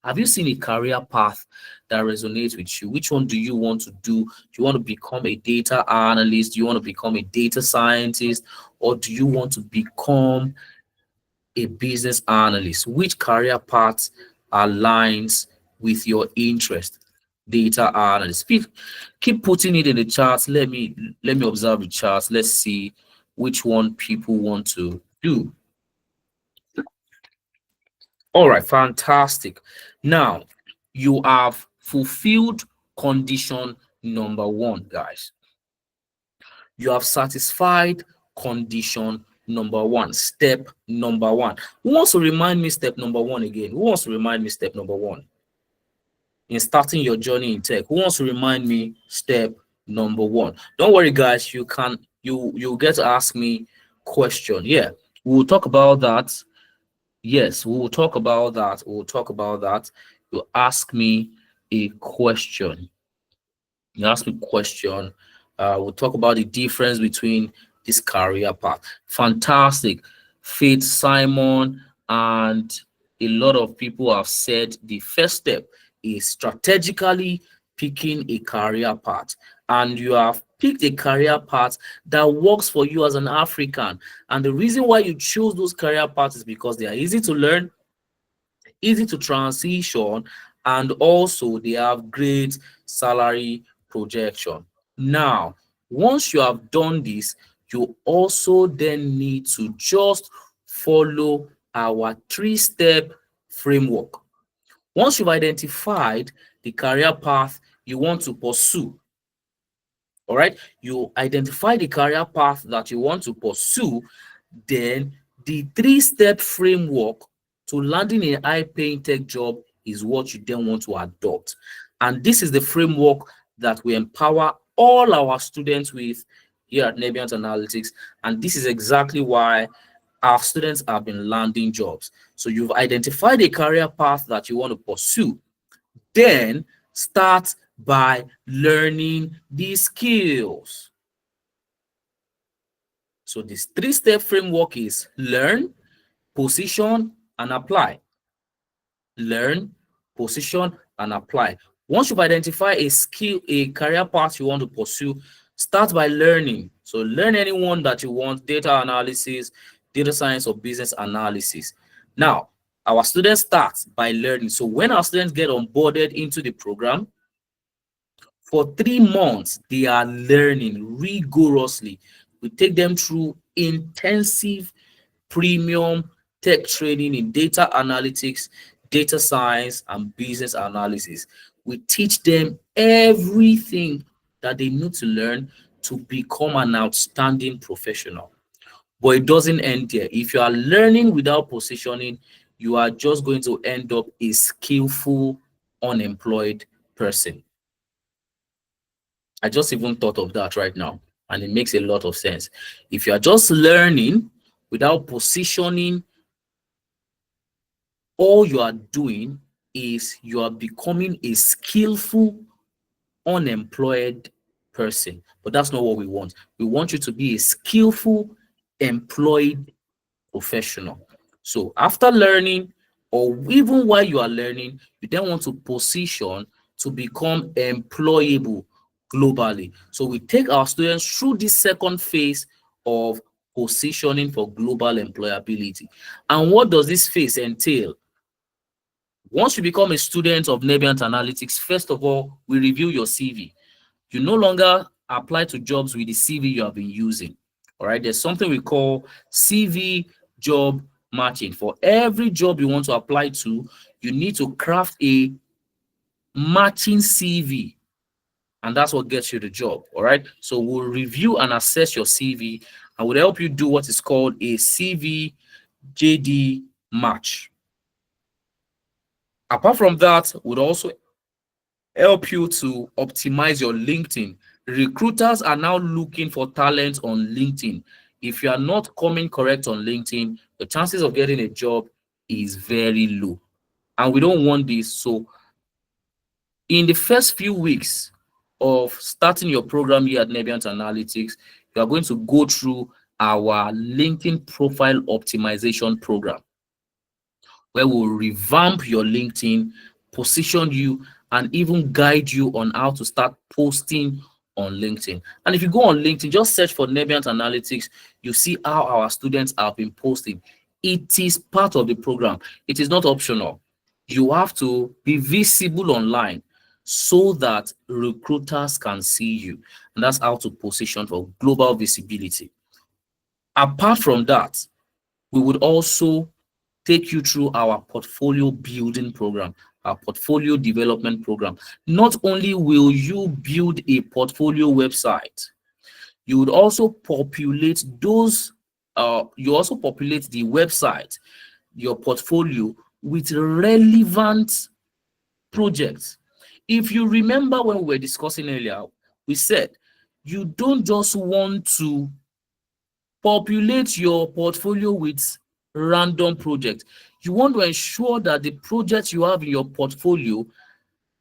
Have you seen a career path that resonates with you? Which one do you want to do? Do you want to become a data analyst? Do you want to become a data scientist? Or do you want to become a business analyst? Which career path aligns with your interest? Data analyst. Keep putting it in the charts. Let me observe the charts. Let's see which one people want to do. All right, fantastic. Now you have fulfilled condition number one, guys. You have satisfied condition number one, step number one. Who wants to remind me step number one again? Who wants to remind me step number one in starting your journey in tech? Who wants to remind me step number one? Don't worry, guys. You'll get to ask me question. Yeah, we'll talk about that. Yes, we will talk about that. We'll talk about that. You ask me a question. You ask me a question. We'll talk about the difference between this career path. Fantastic. Faith Simon and a lot of people have said the first step is strategically picking a career path. And you have picked a career path that works for you as an African. And the reason why you choose those career paths is because they are easy to learn, easy to transition, and also they have great salary projection. Now, once you have done this, you also then need to just follow our three-step framework. Once you've identified the career path you want to pursue, all right, you identify the career path that you want to pursue, then the three-step framework to landing a high-paying tech job is what you then want to adopt. And this is the framework that we empower all our students with here at Nebiant Analytics. And this is exactly why our students have been landing jobs. So you've identified a career path that you want to pursue. Then start by learning these skills. So this three-step framework is learn, position, and apply. Learn, position, and apply. Once you've identified a skill, a career path you want to pursue, start by learning. So learn anyone that you want, data analysis, data science, or business analysis. Now, our students start by learning. So when our students get onboarded into the program, for 3 months, they are learning rigorously. We take them through intensive premium tech training in data analytics, data science, and business analysis. We teach them everything that they need to learn to become an outstanding professional. But it doesn't end there. If you are learning without positioning, you are just going to end up a skillful, unemployed person. I just even thought of that right now, and it makes a lot of sense. If you are just learning without positioning, all you are doing is you are becoming a skillful, unemployed person. But that's not what we want. We want you to be a skillful, employed professional. So after learning, or even while you are learning, you then want to position to become employable globally. So we take our students through this second phase of positioning for global employability. And what does this phase entail? Once you become a student of Nebient Analytics, first of all, we review your CV. You no longer apply to jobs with the CV you have been using. All right, there's something we call CV job matching. For every job you want to apply to, you need to craft a matching CV, and that's what gets you the job. All right, so we'll review and assess your CV and will help you do what is called a CV JD match. Apart from that, would also help you to optimize your LinkedIn. Recruiters are now looking for talent on LinkedIn. If you are not coming correct on LinkedIn, the chances of getting a job is very low. And we don't want this. So in the first few weeks of starting your program here at Nebient Analytics, you are going to go through our LinkedIn profile optimization program, where we'll revamp your LinkedIn, position you, and even guide you on how to start posting on LinkedIn. And if you go on LinkedIn, just search for Nebient Analytics, you see how our students have been posting. It is part of the program. It is not optional. You have to be visible online so that recruiters can see you. And that's how to position for global visibility. Apart from that, we would also take you through our portfolio building program, our portfolio development program. Not only will you build a portfolio website, you would also populate those, you also populate the website, your portfolio, with relevant projects. If you remember when we were discussing earlier, we said you don't just want to populate your portfolio with random projects. You want to ensure that the projects you have in your portfolio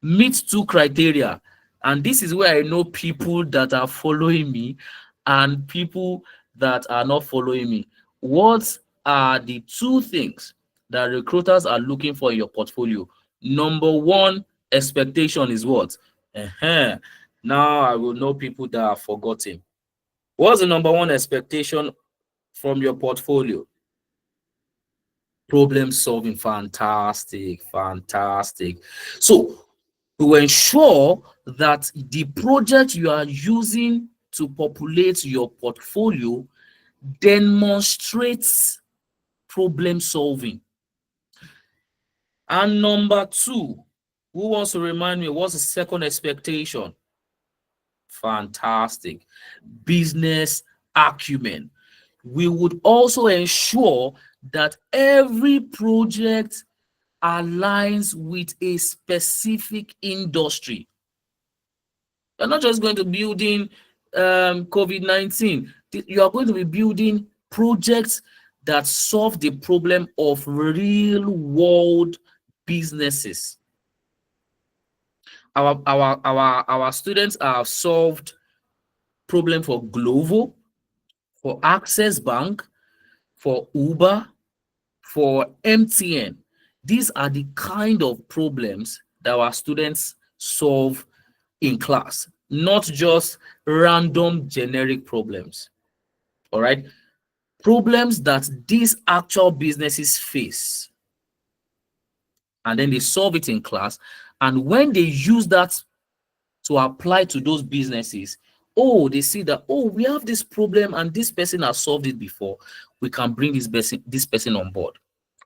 meet two criteria. And this is where I know people that are following me and people that are not following me. What are the two things that recruiters are looking for in your portfolio? Number one, expectation is what? Now I will know people that are forgotten. What's the number one expectation from your portfolio? Problem solving. Fantastic, fantastic. So to ensure that the project you are using to populate your portfolio demonstrates problem solving. And number two, who wants to remind me what's the second expectation? Fantastic. Business acumen. We would also ensure that every project aligns with a specific industry. You're not just going to building COVID-19. You are going to be building projects that solve the problem of real world businesses. Our students have solved problem for Glovo, for Access Bank, for Uber, for MTN. These are the kind of problems that our students solve in class, not just random generic problems. All right. Problems that these actual businesses face. And then they solve it in class. And when they use that to apply to those businesses, oh, they see that, oh, we have this problem and this person has solved it before. We can bring this person on board.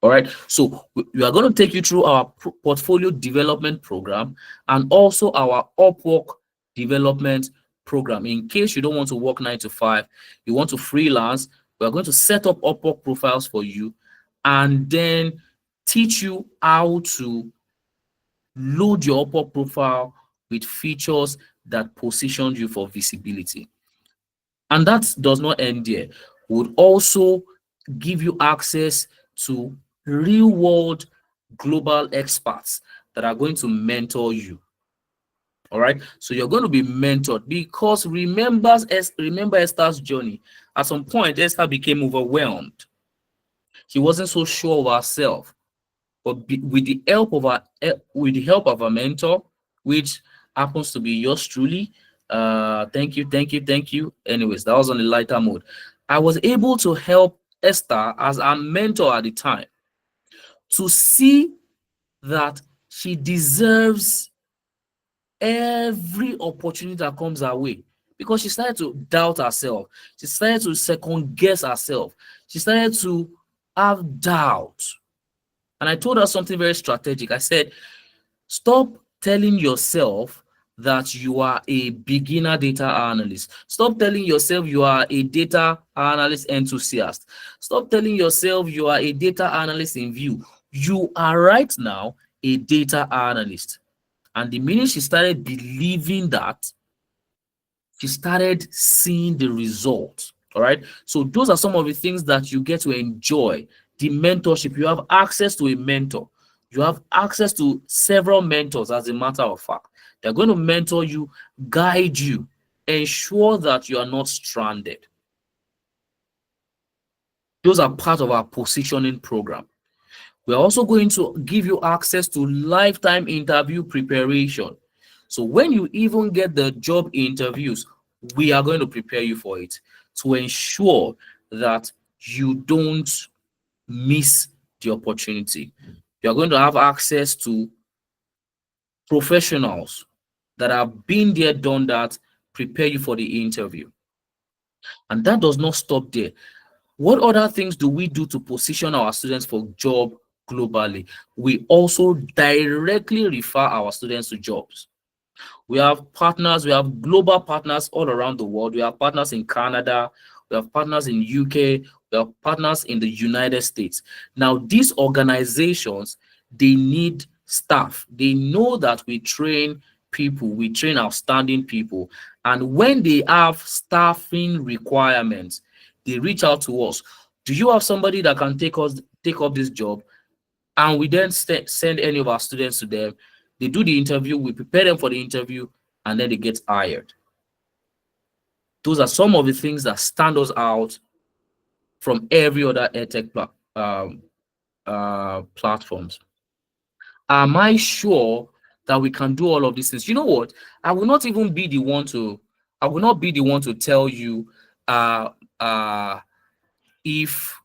All right. So we are going to take you through our portfolio development program and also our Upwork development program. In case you don't want to work 9 to 5, you want to freelance, we are going to set up Upwork profiles for you and then teach you how to load your Upwork profile with features that position you for visibility. And that does not end there. We would also give you access to real world global experts that are going to mentor you. All right. So you're going to be mentored because remember Esther's journey. At some point, Esther became overwhelmed. She wasn't so sure of herself. But with the help of our mentor, which happens to be yours truly, thank you. Anyways, that was on the lighter mode. I was able to help Esther as our mentor at the time to see that she deserves every opportunity that comes her way, because she started to doubt herself. She started to second guess herself. She started to have doubt. And I told her something very strategic. I said, stop telling yourself that you are a beginner data analyst. Stop telling yourself you are a data analyst enthusiast. Stop telling yourself you are a data analyst in view. You are right now a data analyst. And the minute she started believing that, she started seeing the result. All right. So those are some of the things that you get to enjoy. The mentorship. You have access to a mentor. You have access to several mentors, as a matter of fact. They're going to mentor you, guide you, ensure that you are not stranded. Those are part of our positioning program. We're also going to give you access to lifetime interview preparation. So when you even get the job interviews, we are going to prepare you for it to ensure that you don't miss the opportunity. You're going to have access to professionals that have been there, done that, prepare you for the interview. And that does not stop there. What other things do we do to position our students for job globally? We also directly refer our students to jobs. We have partners, we have global partners all around the world. We have partners in Canada, we have partners in UK, we have partners in the United States. Now, these organizations, they need staff. They know that we train people, we train outstanding people. And when they have staffing requirements, they reach out to us. Do you have somebody that can take up this job? And we then send any of our students to them. They do the interview, we prepare them for the interview, and then they get hired. Those are some of the things that stand us out from every other edtech platforms. Am I sure that we can do all of these things? You know what? I will not be the one to tell you if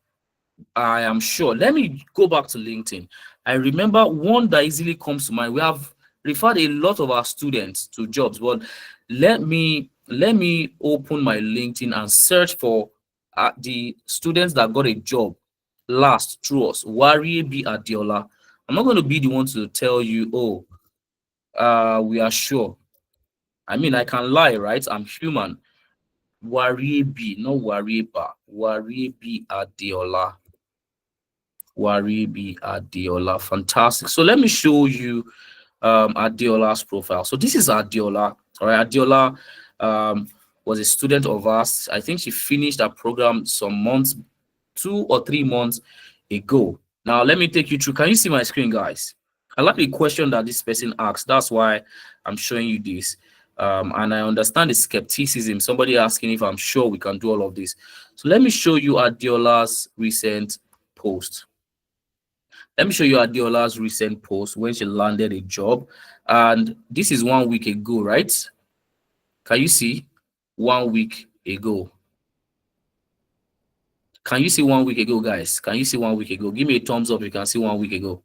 I am sure. Let me go back to LinkedIn. I remember one that easily comes to mind. We have referred a lot of our students to jobs, but let me open my LinkedIn and search for the students that got a job last through us. Warie B. Adiola. I'm not going to be the one to tell you, oh, we are sure. I mean, I can lie, right? I'm human. Warie B, not Warie Ba. Warie B. Adiola. Warie Adiola. Fantastic. So let me show you Adiola's profile. So this is Adiola. All right, Adiola was a student of ours. I think she finished her program some months, 2 or 3 months ago. Now let me take you through. Can you see my screen, guys? I like the question that this person asked. That's why I'm showing you this. And I understand the skepticism. Somebody asking if I'm sure we can do all of this. So let me show you Adiola's recent post. Let me show you Adiola's recent post when she landed a job. And this is 1 week ago, right? Can you see? 1 week ago. Can you see 1 week ago, guys? Can you see 1 week ago? Give me a thumbs up if you can see 1 week ago.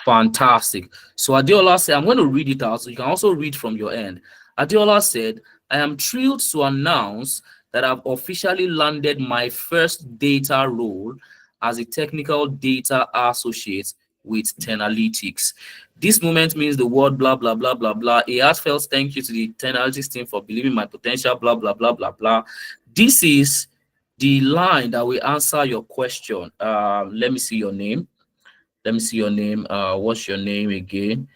Fantastic. So Adiola said, I'm going to read it out so you can also read from your end. Adiola said, I am thrilled to announce that I've officially landed my first data role as a technical data associate with Tenalytics. This moment means the word blah, blah, blah, blah, blah. A heartfelt thank you to the Tenalytics team for believing my potential, blah, blah, blah, blah, blah. This is the line that will answer your question. Let me see your name. Let me see your name. What's your name again?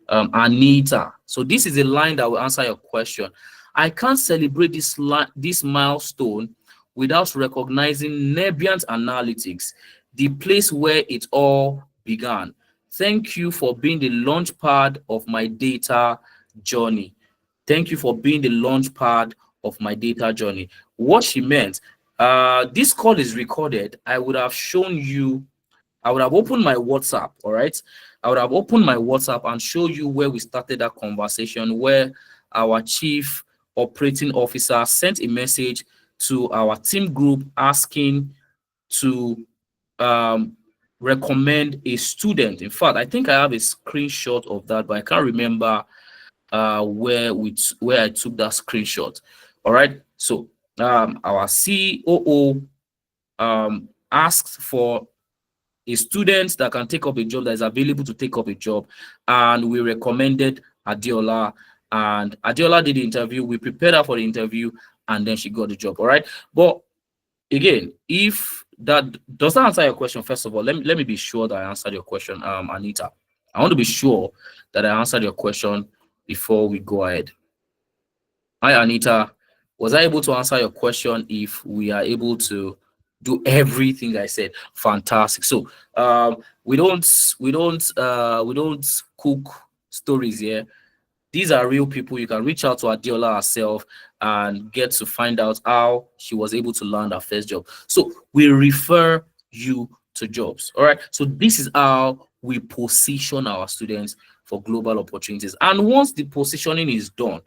Anita. So this is a line that will answer your question. I can't celebrate this milestone without recognizing Nebient Analytics, the place where it all began. Thank you for being the launch pad of my data journey. Thank you for being the launch pad of my data journey. What she meant, this call is recorded. I would have shown you, I would have opened my WhatsApp, all right? I would have opened my WhatsApp and show you where we started that conversation, where our chief operating officer sent a message to our team group asking to recommend a student. In fact, I think I have a screenshot of that, but I can't remember where I took that screenshot. All right. So our COO asked for a student that can take up a job, that is available to take up a job, and we recommended Adiola. And Adiola did the interview. We prepared her for the interview, and then she got the job. All right. But again, if that does not answer your question, first of all, let me be sure that I answered your question, Anita. I want to be sure that I answered your question before we go ahead. Hi, Anita. Was I able to answer your question? If we are able to do everything I said, fantastic. So we don't cook stories here. These are real people. You can reach out to Adiola herself and get to find out how she was able to land her first job. So we refer you to jobs. All right. So this is how we position our students for global opportunities. And once the positioning is done,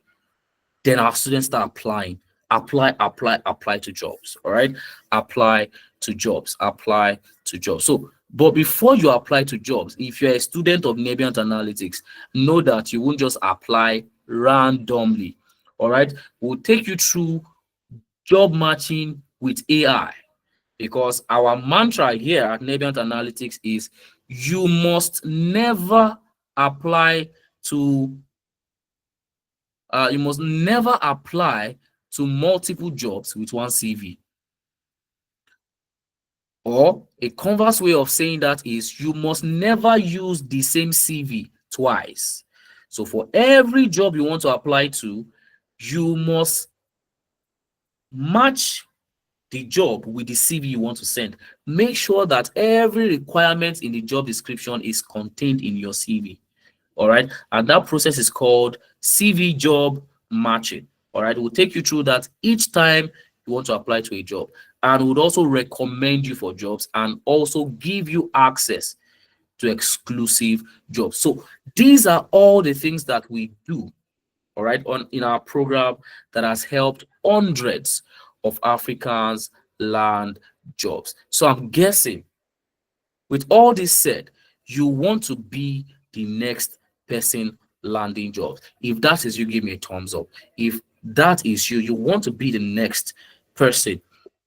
then our students start applying. Apply to jobs. All right. Apply to jobs. Apply to jobs. So but before you apply to jobs, if you're a student of Nebient Analytics, know that you won't just apply randomly. All right. We'll take you through job matching with AI, because our mantra here at Nebient Analytics is you must never apply to multiple jobs with one CV. Or a converse way of saying that is you must never use the same CV twice. So for every job you want to apply to, you must match the job with the CV you want to send. Make sure that every requirement in the job description is contained in your CV. All right. And that process is called CV job matching. All right. We'll take you through that each time you want to apply to a job, and would also recommend you for jobs and also give you access to exclusive jobs. So these are all the things that we do, all right, in our program that has helped hundreds of Africans land jobs. So I'm guessing, with all this said, you want to be the next person landing jobs. If that is you, give me a thumbs up. If that is you, you want to be the next person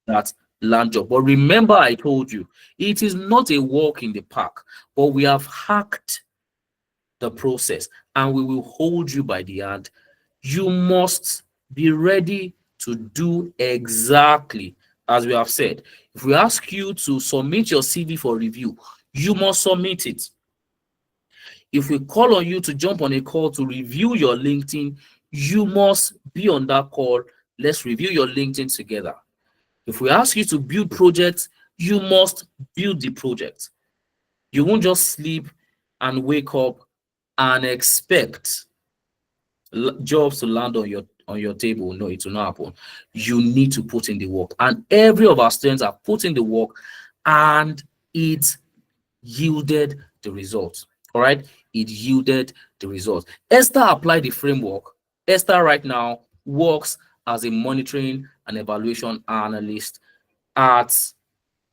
that land job. But remember, I told you, it is not a walk in the park, but we have hacked the process and we will hold you by the hand. You must be ready to do exactly as we have said. If we ask you to submit your CV for review, you must submit it. If we call on you to jump on a call to review your LinkedIn, you must be on that call. Let's review your LinkedIn together. If we ask you to build projects, you must build the project. You won't just sleep and wake up and expect jobs to land on your table. No, it will not happen. You need to put in the work. And every of our students are putting the work, and it yielded the results. All right. It yielded the results. Esther applied the framework. Esther right now works as a monitoring and evaluation analyst at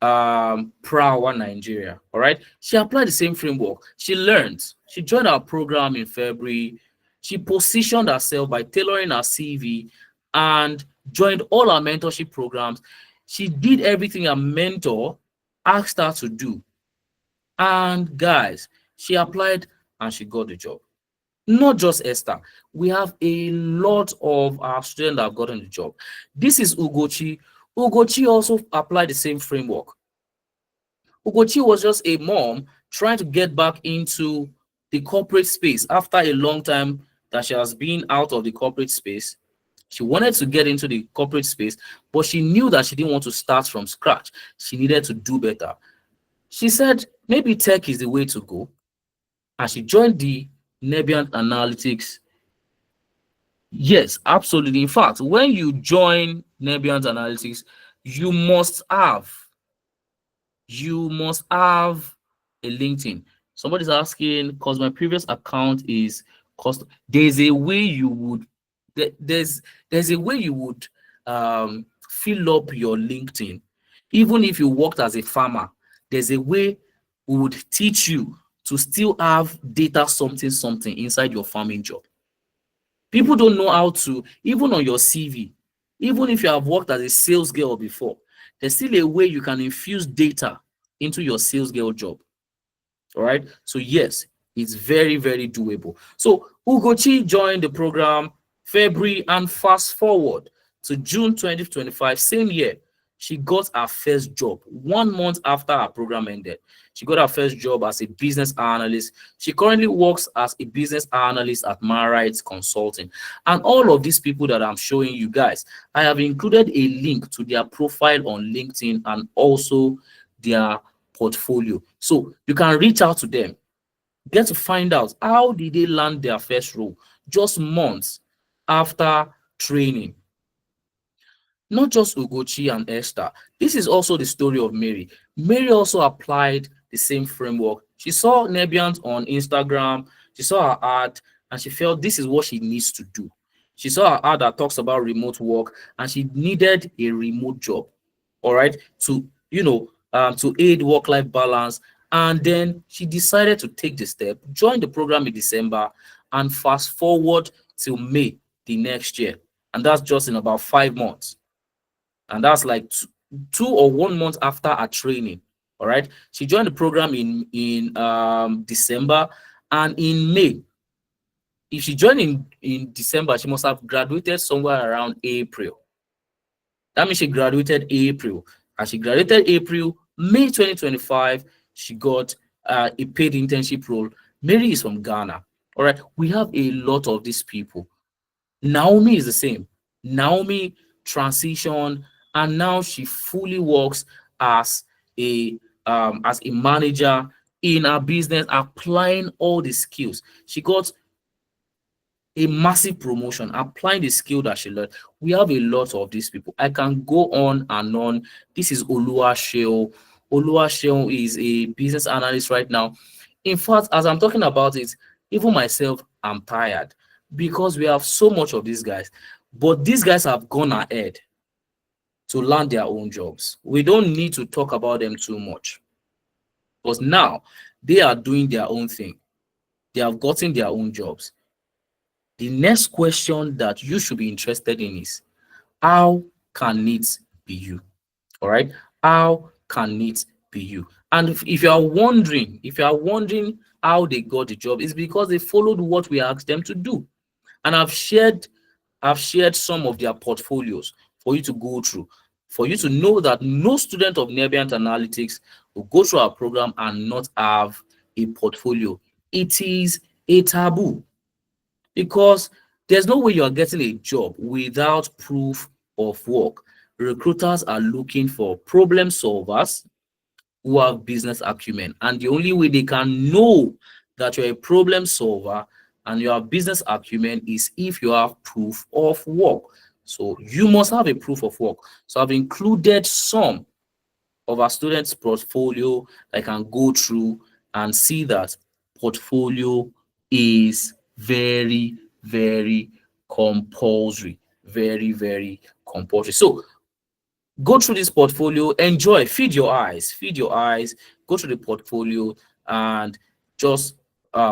Prawa, Nigeria. All right. She applied the same framework. She learned. She joined our program in February. She positioned herself by tailoring her CV and joined all our mentorship programs. She did everything a mentor asked her to do. And guys, she applied and she got the job. Not just Esther. We have a lot of our students that have gotten the job. This is Ugochi. Ugochi also applied the same framework. Ugochi was just a mom trying to get back into the corporate space after a long time that she has been out of the corporate space. She wanted to get into the corporate space, but she knew that she didn't want to start from scratch. She needed to do better. She said, maybe tech is the way to go. And she joined the Nebient Analytics. Yes, absolutely. In fact, when you join Nebient Analytics, you must have a LinkedIn. Somebody's asking, because my previous account is cost. There's a way you would fill up your LinkedIn. Even if you worked as a farmer, there's a way we would teach you to still have data something something inside your farming job. People don't know how to, even on your CV, even if you have worked as a sales girl before, there's still a way you can infuse data into your sales girl job. All right. So, yes, it's very, very doable. So, Ugochi joined the program February, and fast forward to June 2025, same year, she got her first job 1 month after her program ended. She got her first job as a business analyst. She currently works as a business analyst at Marites Consulting. And all of these people that I'm showing you guys, I have included a link to their profile on LinkedIn and also their portfolio. So you can reach out to them, get to find out how did they land their first role just months after training. Not just Ugochi and Esther. This is also the story of Mary. Mary also applied the same framework. She saw Nebiant on Instagram, she saw her ad, and she felt this is what she needs to do. She saw her ad that talks about remote work, and she needed a remote job, all right, to to aid work-life balance. And then she decided to take the step, join the program in December, and fast forward till May the next year. And that's just in about 5 months. And that's like 2 or 1 month after our training. All right. She joined the program in December, and in May. If she joined in December, she must have graduated somewhere around April. That means she graduated April. And she graduated April, May 2025, she got a paid internship role. Mary is from Ghana. All right. We have a lot of these people. Naomi is the same. Naomi transitioned, and now she fully works as a manager in her business, applying all the skills. She got a massive promotion, applying the skill that she learned. We have a lot of these people. I can go on and on. This is Oluwaseun. Oluwaseun is a business analyst right now. In fact, as I'm talking about it, even myself, I'm tired because we have so much of these guys. But these guys have gone ahead to land their own jobs. We don't need to talk about them too much because now they are doing their own thing. They have gotten their own jobs. The next question that you should be interested in is, how can it be you? All right. How can it be you? And if you are wondering how they got the job, it's because they followed what we asked them to do. And I've shared some of their portfolios for you to go through, for you to know that no student of Nebiant Analytics will go through our program and not have a portfolio. It is a taboo because there's no way you are getting a job without proof of work. Recruiters are looking for problem solvers who have business acumen, and the only way they can know that you're a problem solver and you have business acumen is if you have proof of work. So you must have a proof of work. So I've included some of our students' portfolio that I can go through and see that portfolio is very, very compulsory. Very, very compulsory. So go through this portfolio, enjoy, feed your eyes, go through the portfolio and just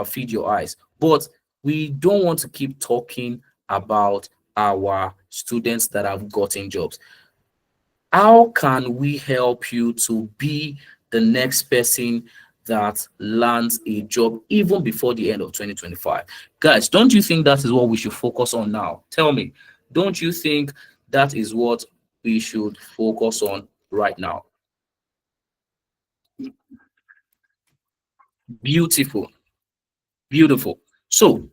feed your eyes. But we don't want to keep talking about our students that have gotten jobs. How can we help you to be the next person that lands a job even before the end of 2025? Guys, don't you think that is what we should focus on now? Tell me, don't you think that is what we should focus on right now? Beautiful, beautiful. So,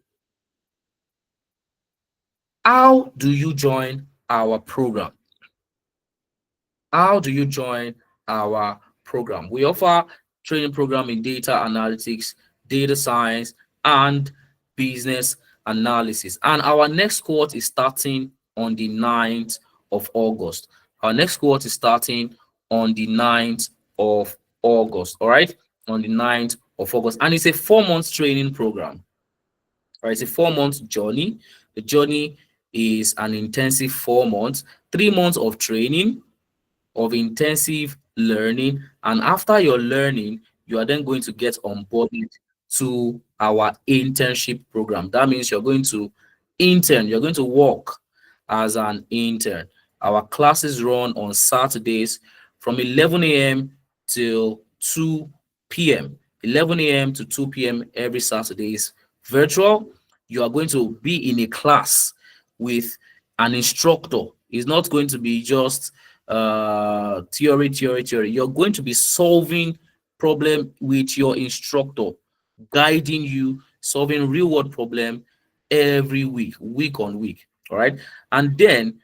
how do you join our program? How do you join our program? We offer training program in data analytics, data science, and business analysis. And our next cohort is starting on the 9th of August. Our next cohort is starting on the 9th of August. All right, on the 9th of August. And it's a 4 months training program. All right, it's a 4 month journey. The journey is an intensive 4 months, 3 months of training, of intensive learning, and after your learning, you are then going to get onboarded to our internship program. That means you're going to intern, you're going to work as an intern. Our classes run on Saturdays from 11 a.m. till 2 p.m. 11 a.m. to 2 p.m. every Saturday is virtual. You are going to be in a class with an instructor. It's not going to be just theory. You're going to be solving problem with your instructor, guiding you, solving real world problem every week, week on week. All right. And then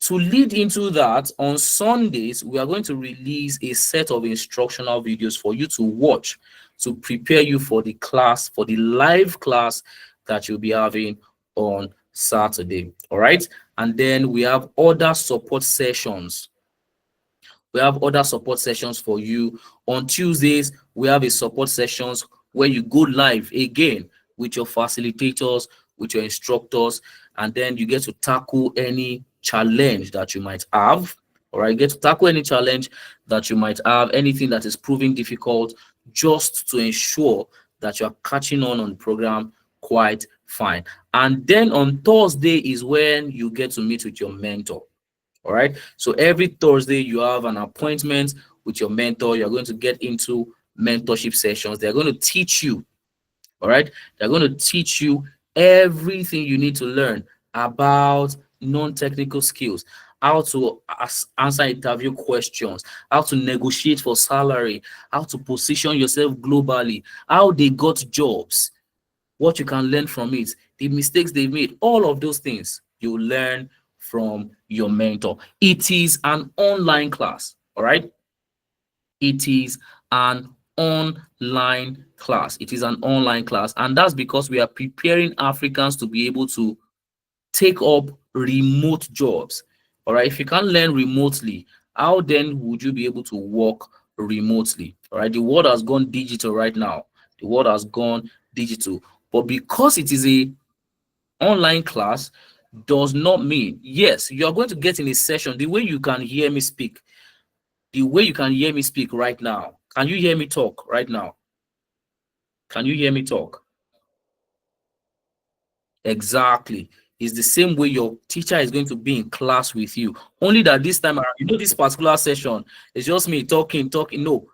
to lead into that, on Sundays, we are going to release a set of instructional videos for you to watch to prepare you for the class, for the live class that you'll be having on Saturday. All right. And then we have other support sessions. We have other support sessions for you. On Tuesdays, we have a support sessions where you go live again with your facilitators, with your instructors, and then you get to tackle any challenge that you might have. All right, get to tackle any challenge that you might have, anything that is proving difficult, just to ensure that you are catching on the program quite fine. And then on Thursday is when you get to meet with your mentor. All right. So every Thursday, you have an appointment with your mentor. You're going to get into mentorship sessions. They're going to teach you. All right. They're going to teach you everything you need to learn about non-technical skills, how to answer interview questions, how to negotiate for salary, how to position yourself globally, how they got jobs, what you can learn from it, the mistakes they made, all of those things you learn from your mentor. It is an online class, all right? It is an online class. It is an online class, and that's because we are preparing Africans to be able to take up remote jobs. All right, if you can't learn remotely, how then would you be able to work remotely? All right, the world has gone digital right now. The world has gone digital, but because it is a online class, does not mean, yes, you are going to get in a session the way you can hear me speak, the way you can hear me speak right now. Can you hear me talk right now? Can you hear me talk? Exactly. It's the same way your teacher is going to be in class with you. Only that this time around, this particular session is just me talking. No,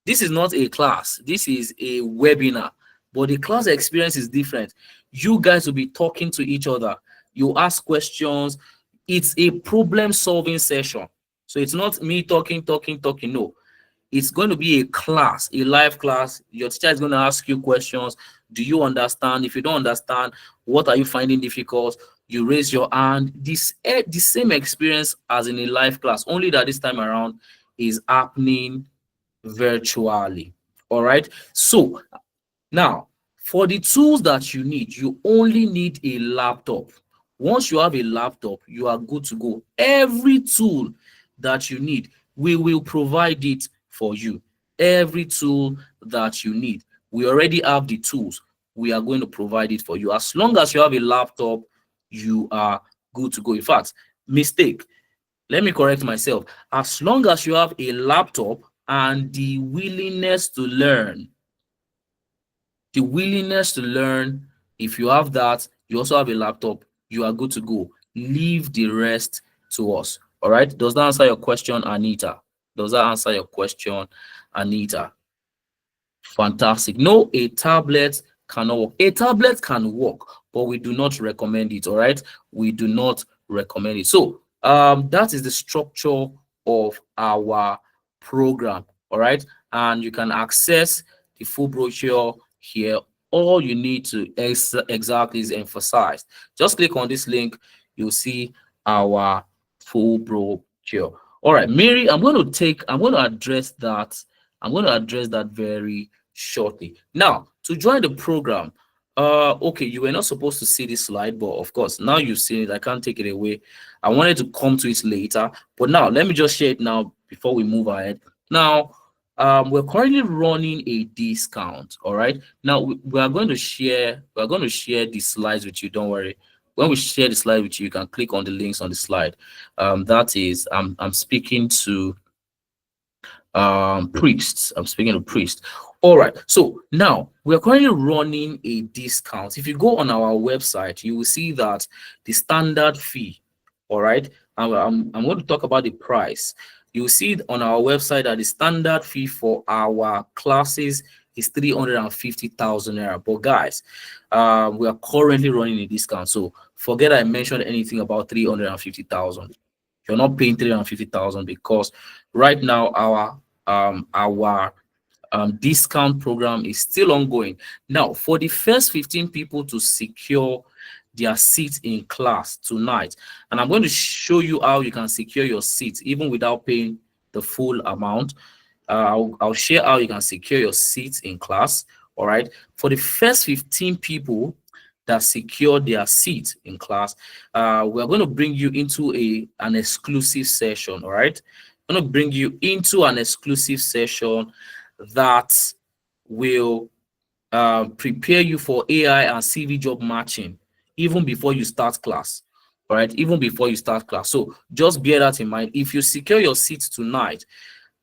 this is not a class. This is a webinar. But the class experience is different. You guys will be talking to each other. You ask questions. It's a problem-solving session. So it's not me talking. No, it's going to be a class, a live class. Your teacher is going to ask you questions. Do you understand? If you don't understand, what are you finding difficult? You raise your hand. The same experience as in a live class, only that this time around is happening virtually. All right. So now, for the tools that you need, you only need a laptop. Once you have a laptop, you are good to go. Every tool that you need, we will provide it for you. Every tool that you need, we already have the tools. We are going to provide it for you. As long as you have a laptop, you are good to go. In fact, mistake. Let me correct myself. As long as you have a laptop and the willingness to learn, if you have that, you also have a laptop, you are good to go. Leave the rest to us. All right. Does that answer your question, Anita? Does that answer your question, Anita? Fantastic. No, a tablet cannot work. A tablet can work, but we do not recommend it. All right. We do not recommend it. So that is the structure of our program. All right. And you can access the full brochure here. All you need to exactly is emphasize. Just click on this link. You'll see our full brochure. All right, Mary, I'm going to address that. I'm going to address that very shortly. Now, to join the program, okay, you were not supposed to see this slide, but of course, now you've seen it. I can't take it away. I wanted to come to it later, but now let me just share it now before we move ahead. Now, we're currently running a discount. All right. Now we are going to share the slides with you. Don't worry. when we share the slide with you, you can click on the links on the slide. That is, I'm speaking to priests. I'm speaking to priests. All right. So now we're currently running a discount. If you go on our website, you will see that the standard fee. All right. I'm going to talk about the price. You will see on our website that the standard fee for our classes is 350,000 naira. But guys, we are currently running a discount. So forget I mentioned anything about 350,000. You're not paying 350,000 because right now our discount program is still ongoing. Now, for the first 15 people to secure their seat in class tonight, and I'm going to show you how you can secure your seat even without paying the full amount. I'll share how you can secure your seats in class. All right. For the first 15 people that secure their seat in class, we're going to bring you into an exclusive session. All right. I'm going to bring you into an exclusive session that will prepare you for AI and CV job matching even before you start class. All right, even before you start class. So just bear that in mind. If you secure your seat tonight,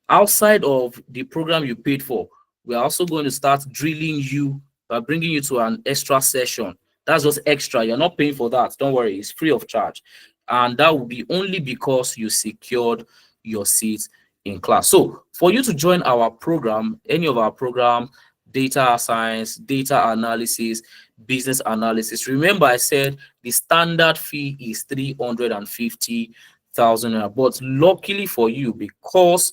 outside of the program you paid for, we're also going to start drilling you by bringing you to an extra session. That's just extra. You're not paying for that. Don't worry, it's free of charge. And that will be only because you secured your seat in class. So for you to join our program, any of our program, data science, data analysis, business analysis, remember I said the standard fee is 350,000 naira. But luckily for you, because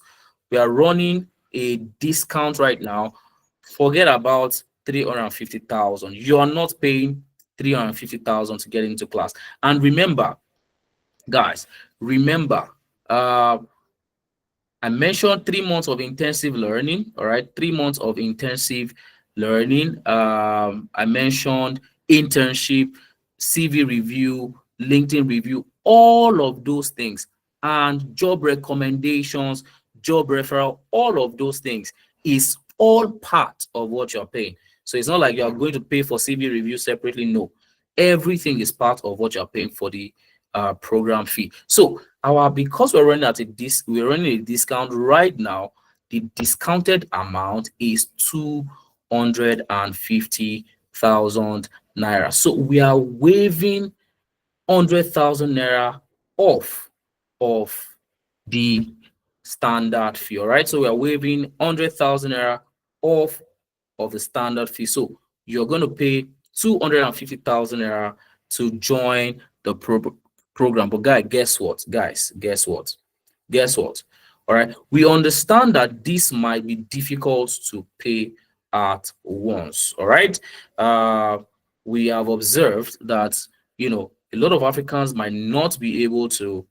we are running a discount right now, forget about 350,000. You are not paying 350,000 to get into class. And remember, guys, remember, I mentioned 3 months of intensive learning. All right, 3 months of intensive learning. I mentioned internship, CV review, LinkedIn review, all of those things, and job recommendations, job referral, all of those things is all part of what you're paying. So it's not like you're going to pay for CV review separately. No, everything is part of what you're paying for the program fee. So because we're running a discount right now, the discounted amount is 250,000 naira. So we are waiving 100,000 naira off of the standard fee. All right, so we are waiving 100,000 naira off of the standard fee. So you're going to pay 250,000 naira to join the program. But guess what? Guess what? Guess what? All right. We understand that this might be difficult to pay at once. All right. We have observed that, a lot of Africans might not be able to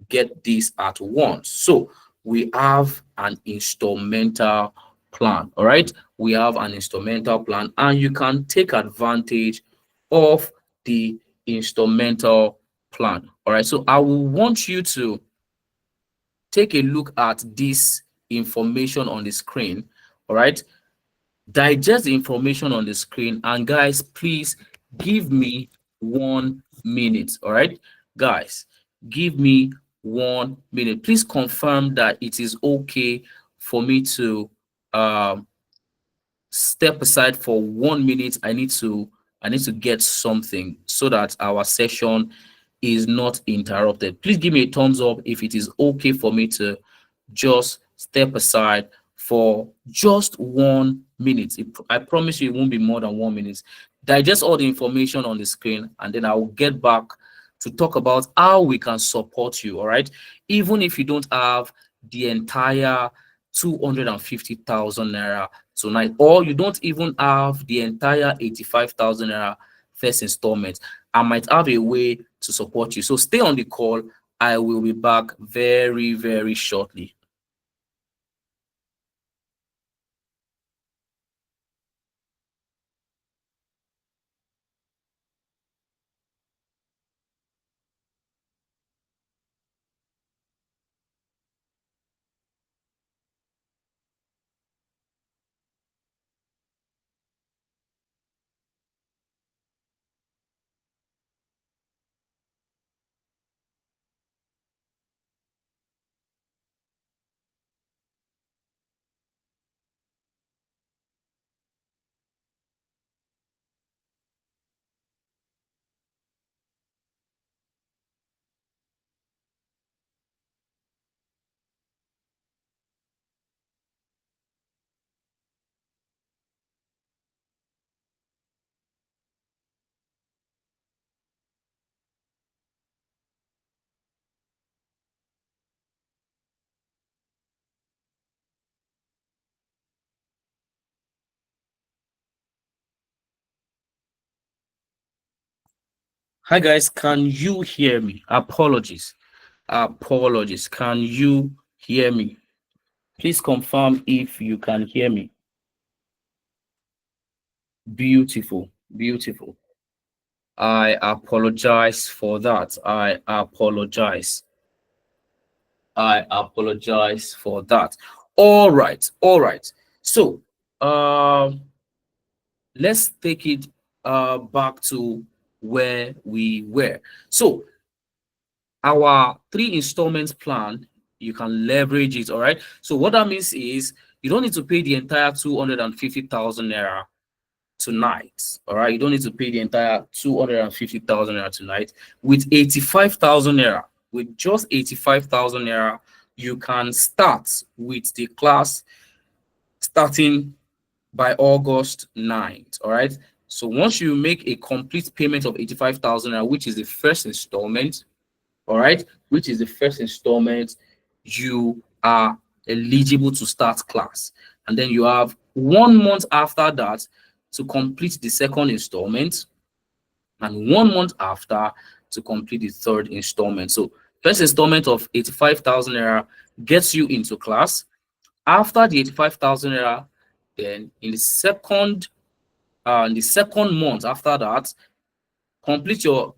get this at once. So we have an instrumental plan. All right. We have an instrumental plan, and you can take advantage of the instrumental plan. All right. So I will want you to take a look at this information on the screen. All right. Digest the information on the screen. And guys, please give me 1 minute. All right. Guys, give me 1 minute. Please confirm that it is okay for me to step aside for 1 minute. I need to get something so that our session is not interrupted. Please give me a thumbs up if it is okay for me to just step aside for just 1 minute. I promise you it won't be more than 1 minute. Digest all the information on the screen, and then I will get back to talk about how we can support you. All right. Even if you don't have the entire 250,000 naira tonight, or you don't even have the entire 85,000 naira first installment, I might have a way to support you. So stay on the call. I will be back very, very shortly. Hi guys, can you hear me? Apologies. Apologies. Can you hear me? Please confirm if you can hear me. Beautiful. Beautiful. I apologize for that. I apologize. I apologize for that. All right. All right. So, um, let's take it back to where we were. So, our 3 installments plan, you can leverage it. All right. So, what that means is you don't need to pay the entire 250,000 naira tonight. All right. You don't need to pay the entire 250,000 naira tonight. With 85,000 naira, with just 85,000 naira, you can start with the class starting by August 9th. All right. So once you make a complete payment of 85,000 naira, which is the first installment, all right, which is the first installment, you are eligible to start class. And then you have 1 month after that to complete the second installment, and 1 month after to complete the third installment. So first installment of 85,000 naira gets you into class. After the 85,000 naira, then in the second month after that, complete your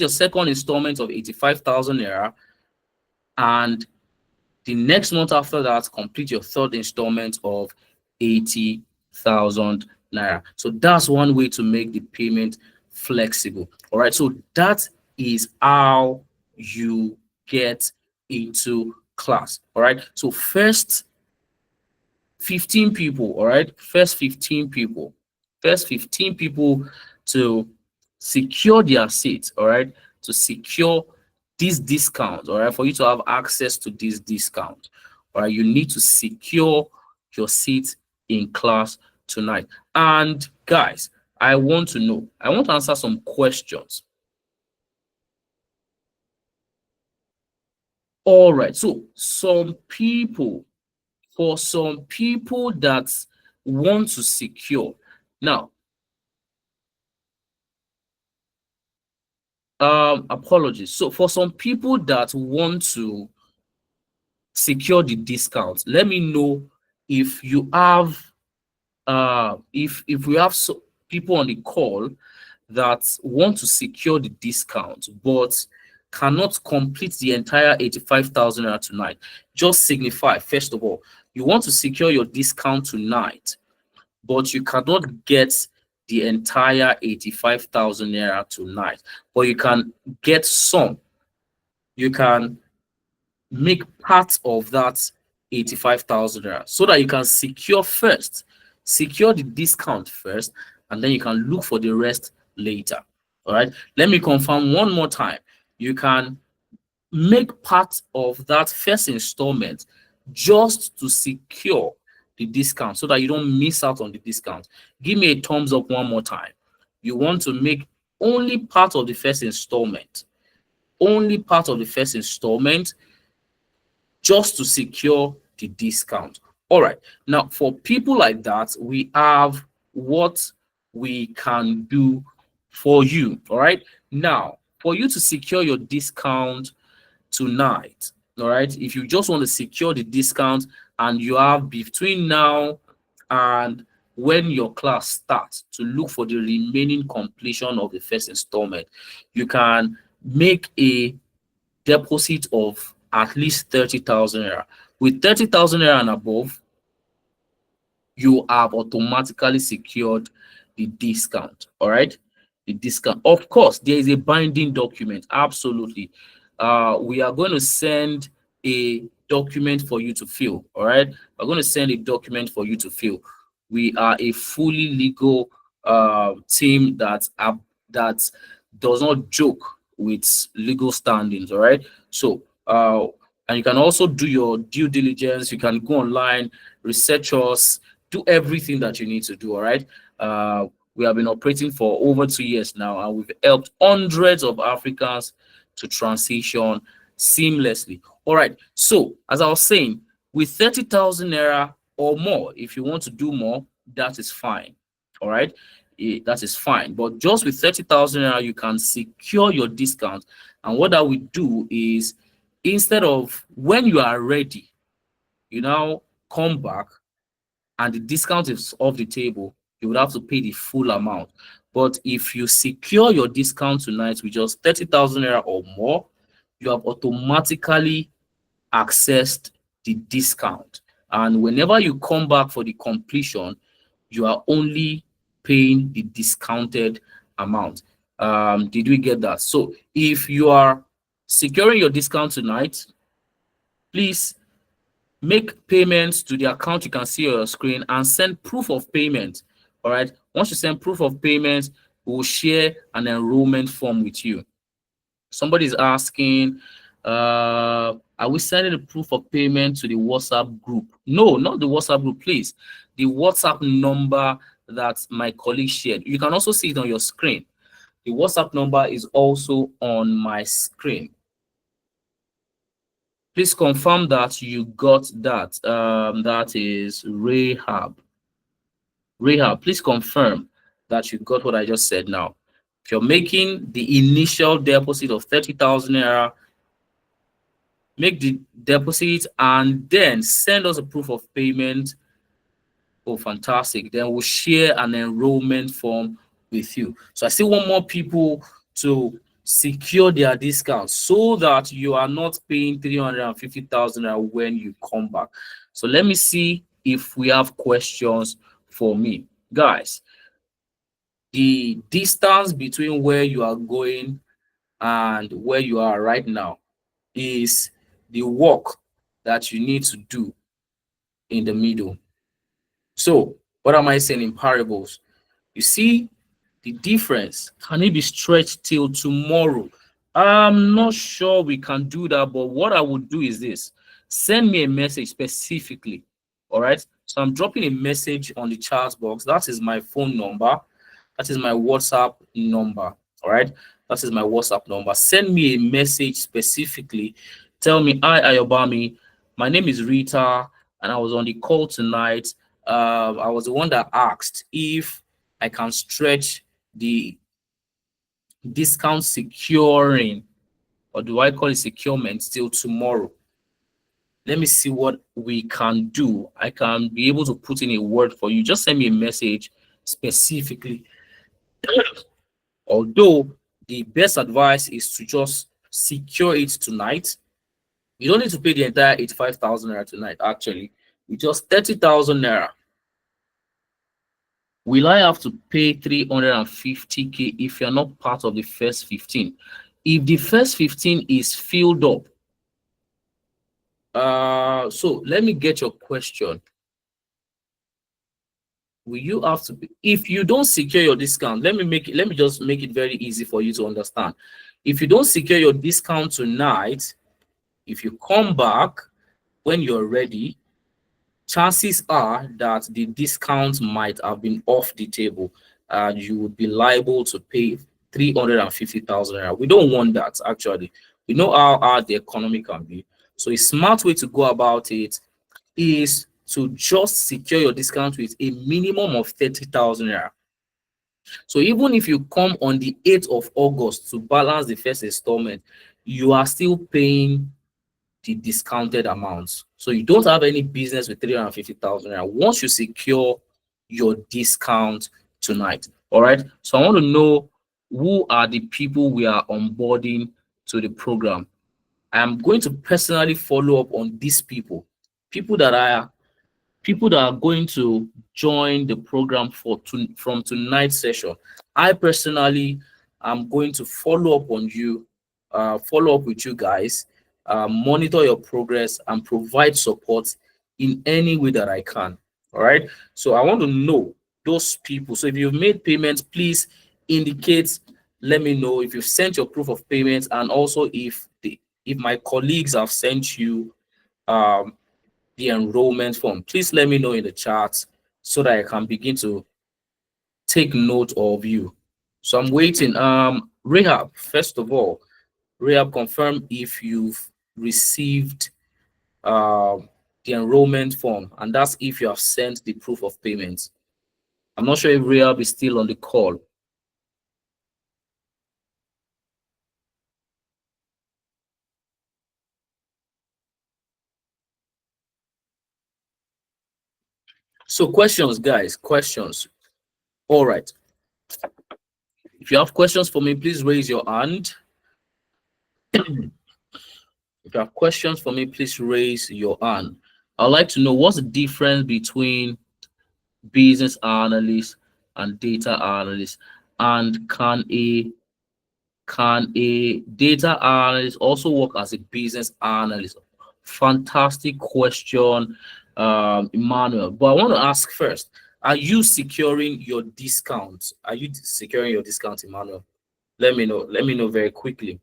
second installment of 85,000 naira, and the next month after that, complete your third installment of 80,000 naira. So that's one way to make the payment flexible. All right. So that is how you get into class. All right. So first 15 people, all right. First 15 people to secure their seats, all right, to secure this discount, all right, for you to have access to this discount, all right, you need to secure your seat in class tonight. And guys, I want to answer some questions. All right, so for some people that want to secure now, apologies. So for some people that want to secure the discount, let me know if you have if we have people on the call that want to secure the discount but cannot complete the entire 85,000 naira tonight. Just signify, first of all, you want to secure your discount tonight, but you cannot get the entire 85,000 naira tonight, but you can get some. You can make part of that 85,000 naira so that you can secure the discount first, and then you can look for the rest later. All right. Let me confirm one more time. You can make part of that first installment just to secure the discount so that you don't miss out on the discount. Give me a thumbs up one more time. You want to make only part of the first installment, just to secure the discount. All right. Now, for people like that, we have what we can do for you. All right. Now, for you to secure your discount tonight, all right, if you just want to secure the discount and you have between now and when your class starts to look for the remaining completion of the first installment, you can make a deposit of at least 30,000 naira. With 30,000 naira and above, you have automatically secured the discount. All right. The discount. Of course, there is a binding document. Absolutely. We are going to send a document for you to fill. All right. We're going to send a document for you to fill. We are a fully legal team that does not joke with legal standings. All right. So and you can also do your due diligence. You can go online, research us, do everything that you need to do. All right. We have been operating for over 2 years now, and we've helped hundreds of Africans to transition seamlessly. All right. So, as I was saying, with 30,000 naira or more, if you want to do more, that is fine. All right. that is fine. But just with 30,000 naira, you can secure your discount. And what that will do is, instead of when you are ready, you now come back and the discount is off the table, you would have to pay the full amount. But if you secure your discount tonight with just 30,000 naira or more, you have automatically accessed the discount. And whenever you come back for the completion, you are only paying the discounted amount. Did we get that? So if you are securing your discount tonight, please make payments to the account you can see on your screen and send proof of payment. All right. Once you send proof of payment, we will share an enrollment form with you. Somebody is asking, are we sending the proof of payment to the WhatsApp group? No, not the WhatsApp group, please. The WhatsApp number that my colleague shared. You can also see it on your screen. The WhatsApp number is also on my screen. Please confirm that you got that. That is Rahab. Rahab, please confirm that you got what I just said now. If you're making the initial deposit of 30,000 naira, make the deposit and then send us a proof of payment. Oh, fantastic. Then we'll share an enrollment form with you. So I still want more people to secure their discounts so that you are not paying 350,000 when you come back. So let me see if we have questions for me. Guys, the distance between where you are going and where you are right now is the work that you need to do in the middle. So what am I saying in parables? You see the difference. Can it be stretched till tomorrow? I'm not sure we can do that, but what I would do is this. Send me a message specifically. All right. So I'm dropping a message on the chat box. That is my phone number. That is my WhatsApp number. All right. That is my WhatsApp number. Send me a message specifically. Tell me, hi, Ayobami. My name is Rita, and I was on the call tonight. I was the one that asked if I can stretch the discount securing, or do I call it securement, till tomorrow. Let me see what we can do. I can be able to put in a word for you. Just send me a message specifically. Although the best advice is to just secure it tonight. You don't need to pay the entire 85,000 naira tonight, actually. With just 30,000 naira. Will I have to pay 350K if you're not part of the first 15? If the first 15 is filled up, so let me get your question. Will you have to if you don't secure your discount? Let me just make it very easy for you to understand. If you don't secure your discount tonight, if you come back when you're ready, chances are that the discount might have been off the table and you would be liable to pay 350,000. We don't want that, actually. We know how hard the economy can be. So a smart way to go about it is to just secure your discount with a minimum of 30,000 naira. So even if you come on the 8th of August to balance the first installment, you are still paying the discounted amounts. So you don't have any business with 350,000 naira once you secure your discount tonight. All right. So I want to know who are the people we are onboarding to the program. I am going to personally follow up on these people, people that are going to join the program from tonight's session. I personally am going to follow up on you, follow up with you guys, monitor your progress, and provide support in any way that I can. All right. So I want to know those people. So if you've made payments, please indicate. Let me know if you've sent your proof of payments, and also if my colleagues have sent you the enrollment form. Please let me know in the chat so that I can begin to take note of you. So I'm waiting. Rahab, first of all, Rahab, confirm if you've received the enrollment form, and that's if you have sent the proof of payment. I'm not sure if Rehab is still on the call. So questions, guys, questions. All right. If you have questions for me, please raise your hand. If you have questions for me, please raise your hand. I'd like to know what's the difference between business analyst and data analyst, and can a data analyst also work as a business analyst? Fantastic question, Emmanuel. But I want to ask first: are you securing your discount? Are you securing your discount, Emmanuel? Let me know. Let me know very quickly.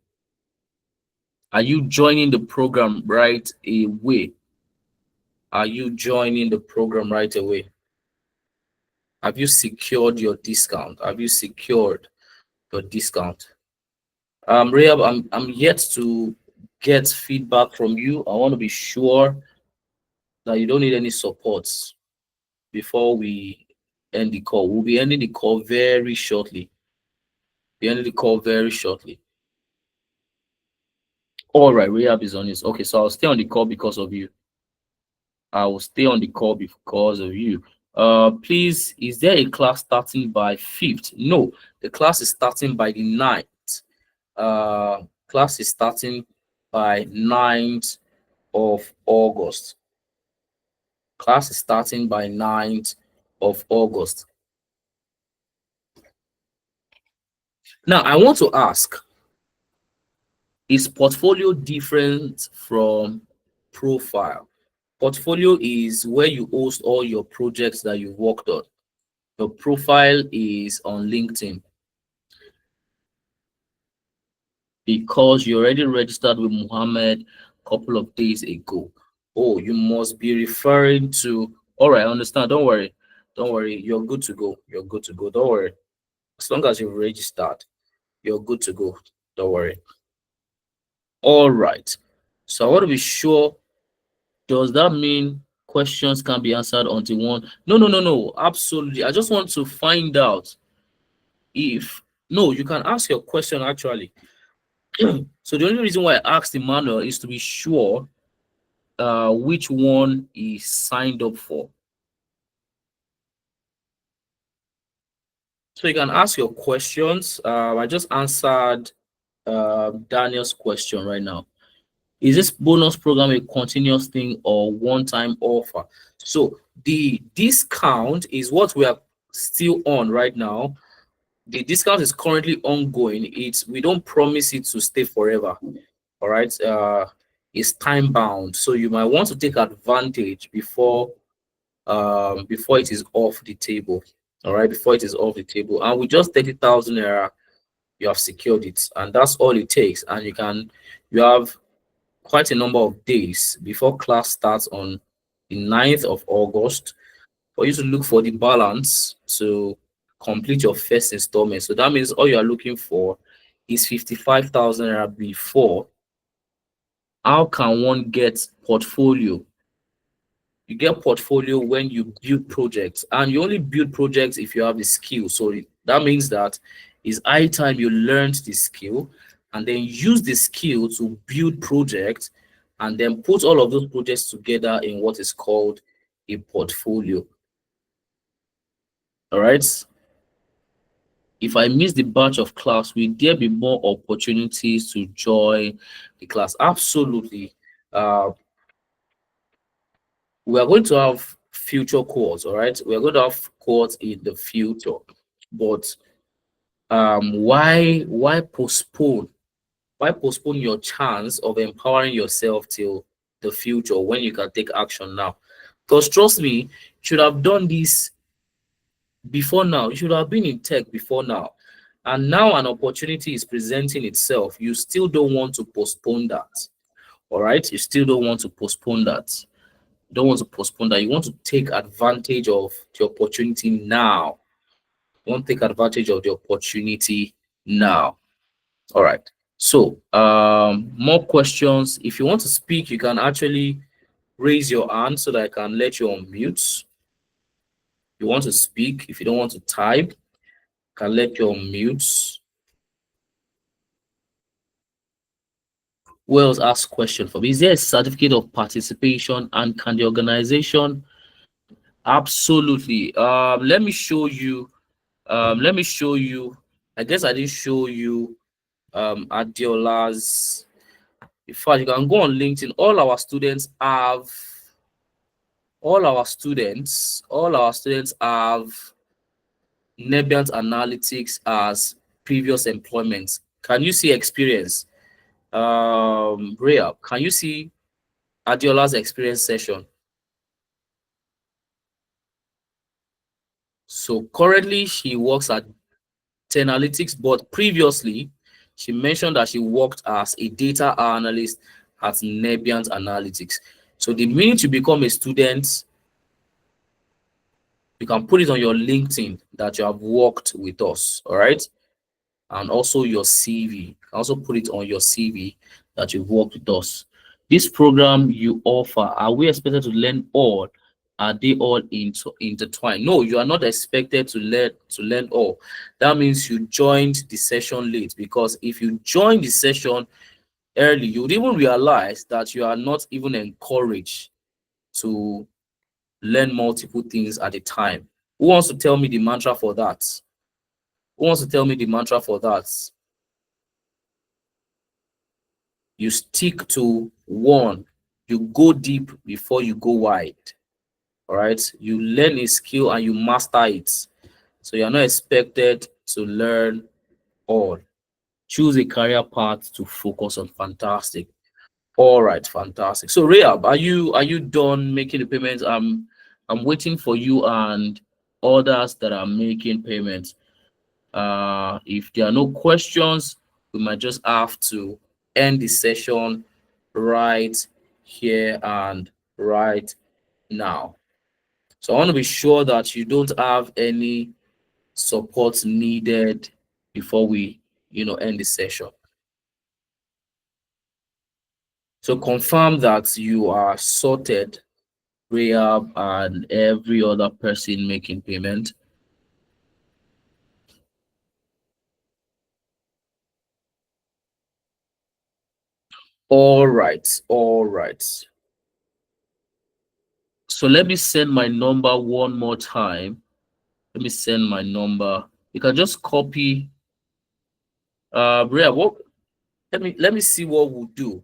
Are you joining the program right away? Are you joining the program right away? Have you secured your discount? Have you secured your discount? Rehab, I'm yet to get feedback from you. I want to be sure that you don't need any supports before we end the call. We'll be ending the call very shortly. Be ending the call very shortly. All right, Rehab is on this. Okay, so I'll stay on the call because of you. I will stay on the call because of you. Please, is there a class starting by 5th? No, the class is starting by the 9th. Class is starting by 9th of August. Class is starting by 9th of August. Now, I want to ask, is portfolio different from profile? Portfolio is where you host all your projects that you've worked on. Your profile is on LinkedIn. Because you already registered with Muhammad a couple of days ago. Oh, you must be referring to. All right, I understand. Don't worry. Don't worry. You're good to go. You're good to go. Don't worry. As long as you've registered, you're good to go. Don't worry. All right. So I want to be sure. Does that mean questions can be answered until one? No, no, no, no. Absolutely. I just want to find out if no, you can ask your question actually. So the only reason why I asked Emmanuel is to be sure which one is signed up for. So you can ask your questions. I just answered Daniel's question right now. Is this bonus program a continuous thing or one-time offer? So the discount is what we are still on right now. The discount is currently ongoing. We don't promise it to stay forever. All right. It's time bound. So you might want to take advantage before it is off the table. All right, before it is off the table. And with just 30,000 naira, you have secured it, and that's all it takes. And you have quite a number of days before class starts on the 9th of August for you to look for the balance to complete your first installment. So that means all you are looking for is 55,000 naira before. How can one get portfolio? You get portfolio when you build projects, and you only build projects if you have the skill. So that means that it's high time you learned the skill and then use the skill to build projects and then put all of those projects together in what is called a portfolio. All right. If I miss the batch of class, will there be more opportunities to join the class? Absolutely. We are going to have future cohorts, all right? We are going to have cohorts in the future, but why postpone? Why postpone your chance of empowering yourself till the future when you can take action now? Because trust me, you should have done this before now. You should have been in tech before now. And now an opportunity is presenting itself. You still don't want to postpone that. All right? You still don't want to postpone that. You don't want to postpone that. You want to take advantage of the opportunity now. You want to take advantage of the opportunity now. All right. So, more questions. If you want to speak, you can actually raise your hand so that I can let you on mute. You want to speak. If you don't want to type, can let you on mute. Who else ask question for me? Is there a certificate of participation, and can the organization? Absolutely. Let me show you. Let me show you. I guess I didn't show you Adiola's. In fact, you can go on LinkedIn. All our students have Nebiant Analytics as previous employment. Can you see experience? Rhea, can you see Adiola's experience session? So currently she works at Tenalytics, but previously she mentioned that she worked as a data analyst at Nebiant Analytics. So the minute you become a student, you can put it on your LinkedIn that you have worked with us, all right? And also your CV. Also put it on your CV that you've worked with us. This program you offer, are we expected to learn all? Are they all intertwined? No, you are not expected to learn all. That means you joined the session late, because if you join the session early, you would even realize that you are not even encouraged to learn multiple things at a time. Who wants to tell me the mantra for that? Who wants to tell me the mantra for that? You stick to one. You go deep before you go wide. All right. You learn a skill and you master it. So you're not expected to learn all. Choose a career path to focus on. Fantastic. All right, fantastic. So Rehab, are you done making the payments? I'm waiting for you and others that are making payments. If there are no questions, we might just have to end the session right here and right now. So I want to be sure that you don't have any support needed before we, end the session. So confirm that you are sorted, Rehab, and every other person making payment. All right, all right. So let me send my number one more time. Let me send my number. You can just copy. Rhea, what? Let me see what we'll do.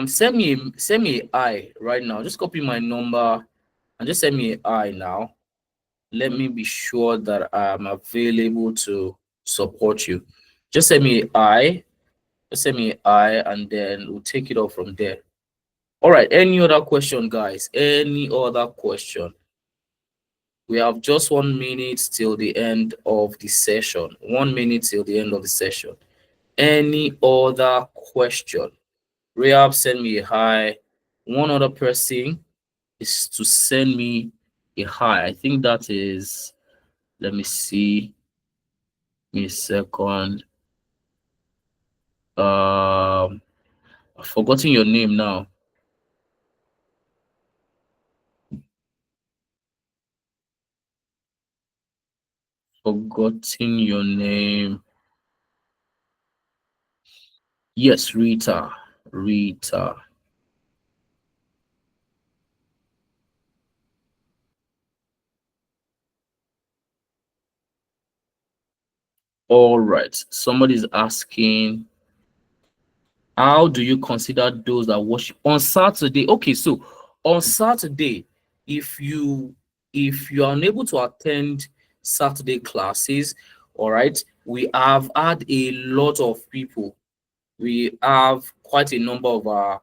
Send me a I right now. Just copy my number and just send me a I now. Let me be sure that I'm available to support you. Just send me a I. Just send me a I, and then we'll take it off from there. All right. Any other question, guys? Any other question? We have just 1 minute till the end of the session. 1 minute till the end of the session. Any other question? Rehab, send me a hi. One other person is to send me a hi. I think that is, let me see. Give me a second. I've forgotten your name now. Forgotten your name. Yes, Rita. Rita. All right. Somebody's asking, how do you consider those that worship on Saturday? Okay, so on Saturday, if you are unable to attend Saturday classes, all right, we have had a lot of people. We have quite a number of our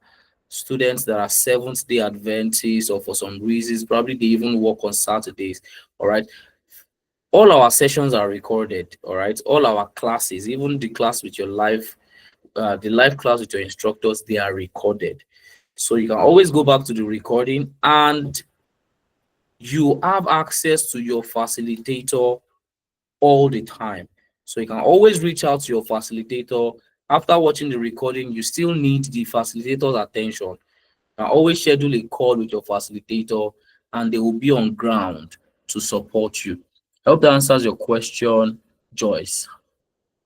students that are Seventh-day Adventists, or for some reasons, probably they even work on Saturdays. All right. All our sessions are recorded, all right. All our classes, even the class with your live the live class with your instructors, they are recorded. So you can always go back to the recording, and you have access to your facilitator all the time. So you can always reach out to your facilitator. After watching the recording, you still need the facilitator's attention. You can always schedule a call with your facilitator, and they will be on ground to support you. I hope that answers your question, Joyce.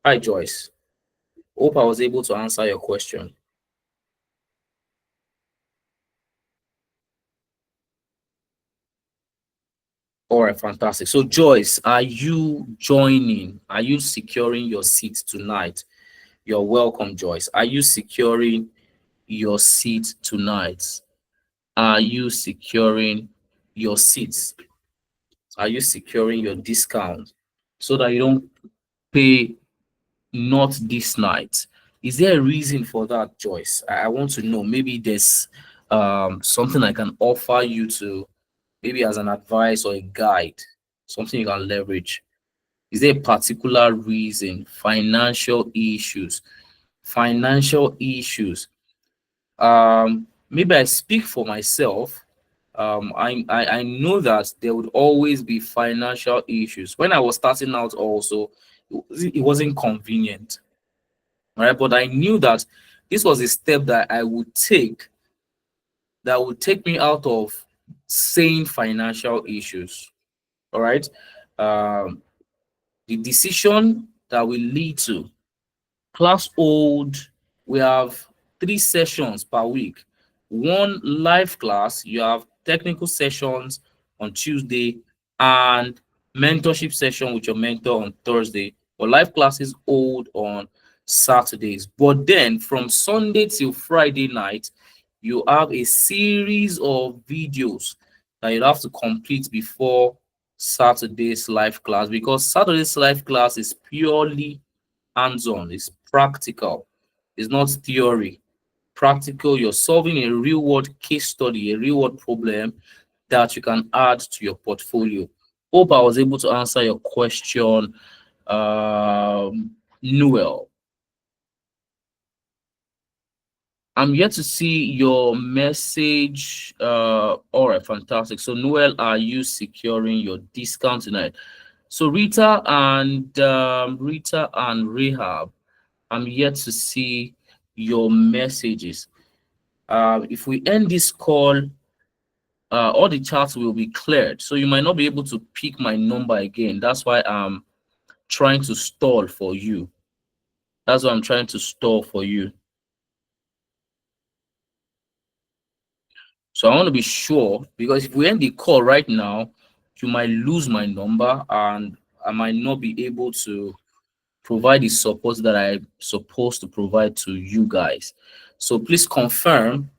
Hi, Joyce. Hope I was able to answer your question. All right, fantastic. So, Joyce, are you joining? Are you securing your seat tonight? You're welcome, Joyce. Are you securing your seat tonight? Are you securing your seats? Are you securing your discount so that you don't pay not this night? Is there a reason for that, Joyce? I want to know. Maybe there's something I can offer you to, maybe as an advice or a guide, something you can leverage. Is there a particular reason? Financial issues. Financial issues. Maybe I speak for myself. I know that there would always be financial issues. When I was starting out, also, it wasn't convenient, right? But I knew that this was a step that I would take that would take me out of sane financial issues. All right. Um, the decision that will lead to class hold, we have 3 sessions per week. One live class, you have technical sessions on Tuesday and mentorship session with your mentor on Thursday. But live classes hold on Saturdays. But then from Sunday till Friday night, you have a series of videos that you have to complete before Saturday's live class, because Saturday's live class is purely hands-on, it's practical, it's not theory. Practical, you're solving a real world case study, a real world problem that you can add to your portfolio. Hope I was able to answer your question, Noel. I'm yet to see your message. All right, fantastic. So, Noel, are you securing your discount tonight? So, Rita and Rehab, I'm yet to see your messages. If we end this call, all the chats will be cleared. So you might not be able to pick my number again. That's why I'm trying to stall for you. That's why I'm trying to stall for you. So I want to be sure, because if we end the call right now, you might lose my number and I might not be able to provide the support that I'm supposed to provide to you guys. So please confirm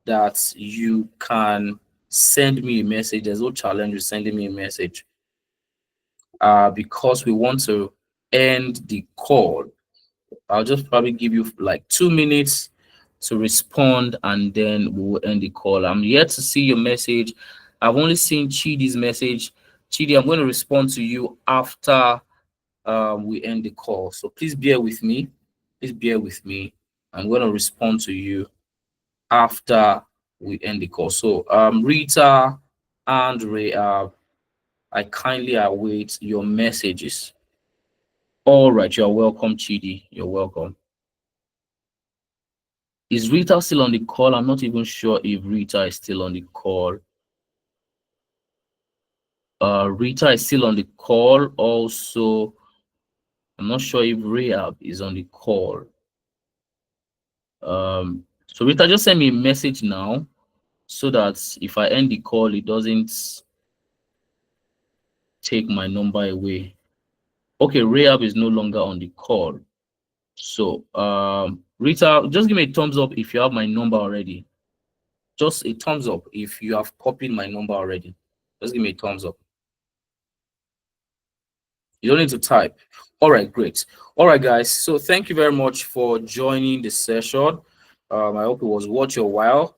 that you can send me a message. There's no challenge with sending me a message. Because we want to end the call. I'll just probably give you like 2 minutes to respond and then we will end the call. I'm yet to see your message. I've only seen Chidi's message. Chidi, I'm going to respond to you after we end the call. So please bear with me. Please bear with me. I'm going to respond to you after we end the call. So Rita and Ray, I kindly await your messages. All right, you're welcome, Chidi. You're welcome. Is Rita still on the call? I'm not even sure if Rita is still on the call. Rita is still on the call. Also, I'm not sure if Rehab is on the call. So Rita, just send me a message now so that if I end the call, it doesn't take my number away. Okay, Rehab is no longer on the call. So Rita, just give me a thumbs up if you have my number already. Just a thumbs up if you have copied my number already. Just give me a thumbs up. You don't need to type. All right, great. All right, guys. So thank you very much for joining the session. I hope it was worth your while.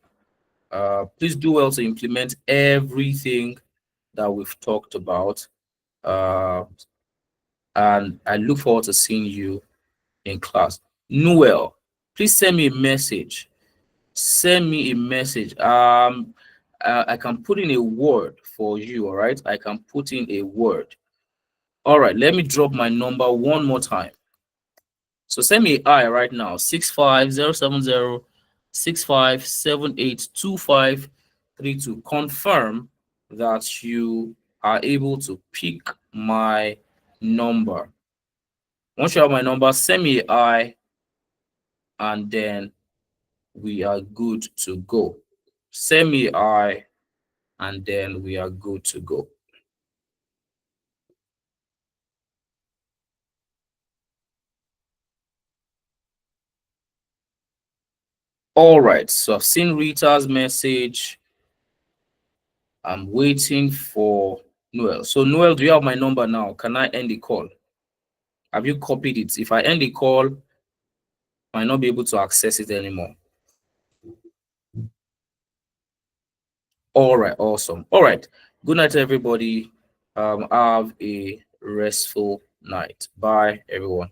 Please do well to implement everything that we've talked about. And I look forward to seeing you in class. Noel, please send me a message. Send me a message. I can put in a word for you. All right, I can put in a word. All right, let me drop my number one more time. So send me I right now, 6507065782532. Confirm that you are able to pick my number. Once you have my number, send me I, and then we are good to go. Send me I, and then we are good to go. All right, so I've seen Rita's message. I'm waiting for Noel. So Noel, do you have my number now? Can I end the call? Have you copied it? If I end the call, I might not be able to access it anymore. All right, awesome. All right. Good night, everybody. Have a restful night. Bye, everyone.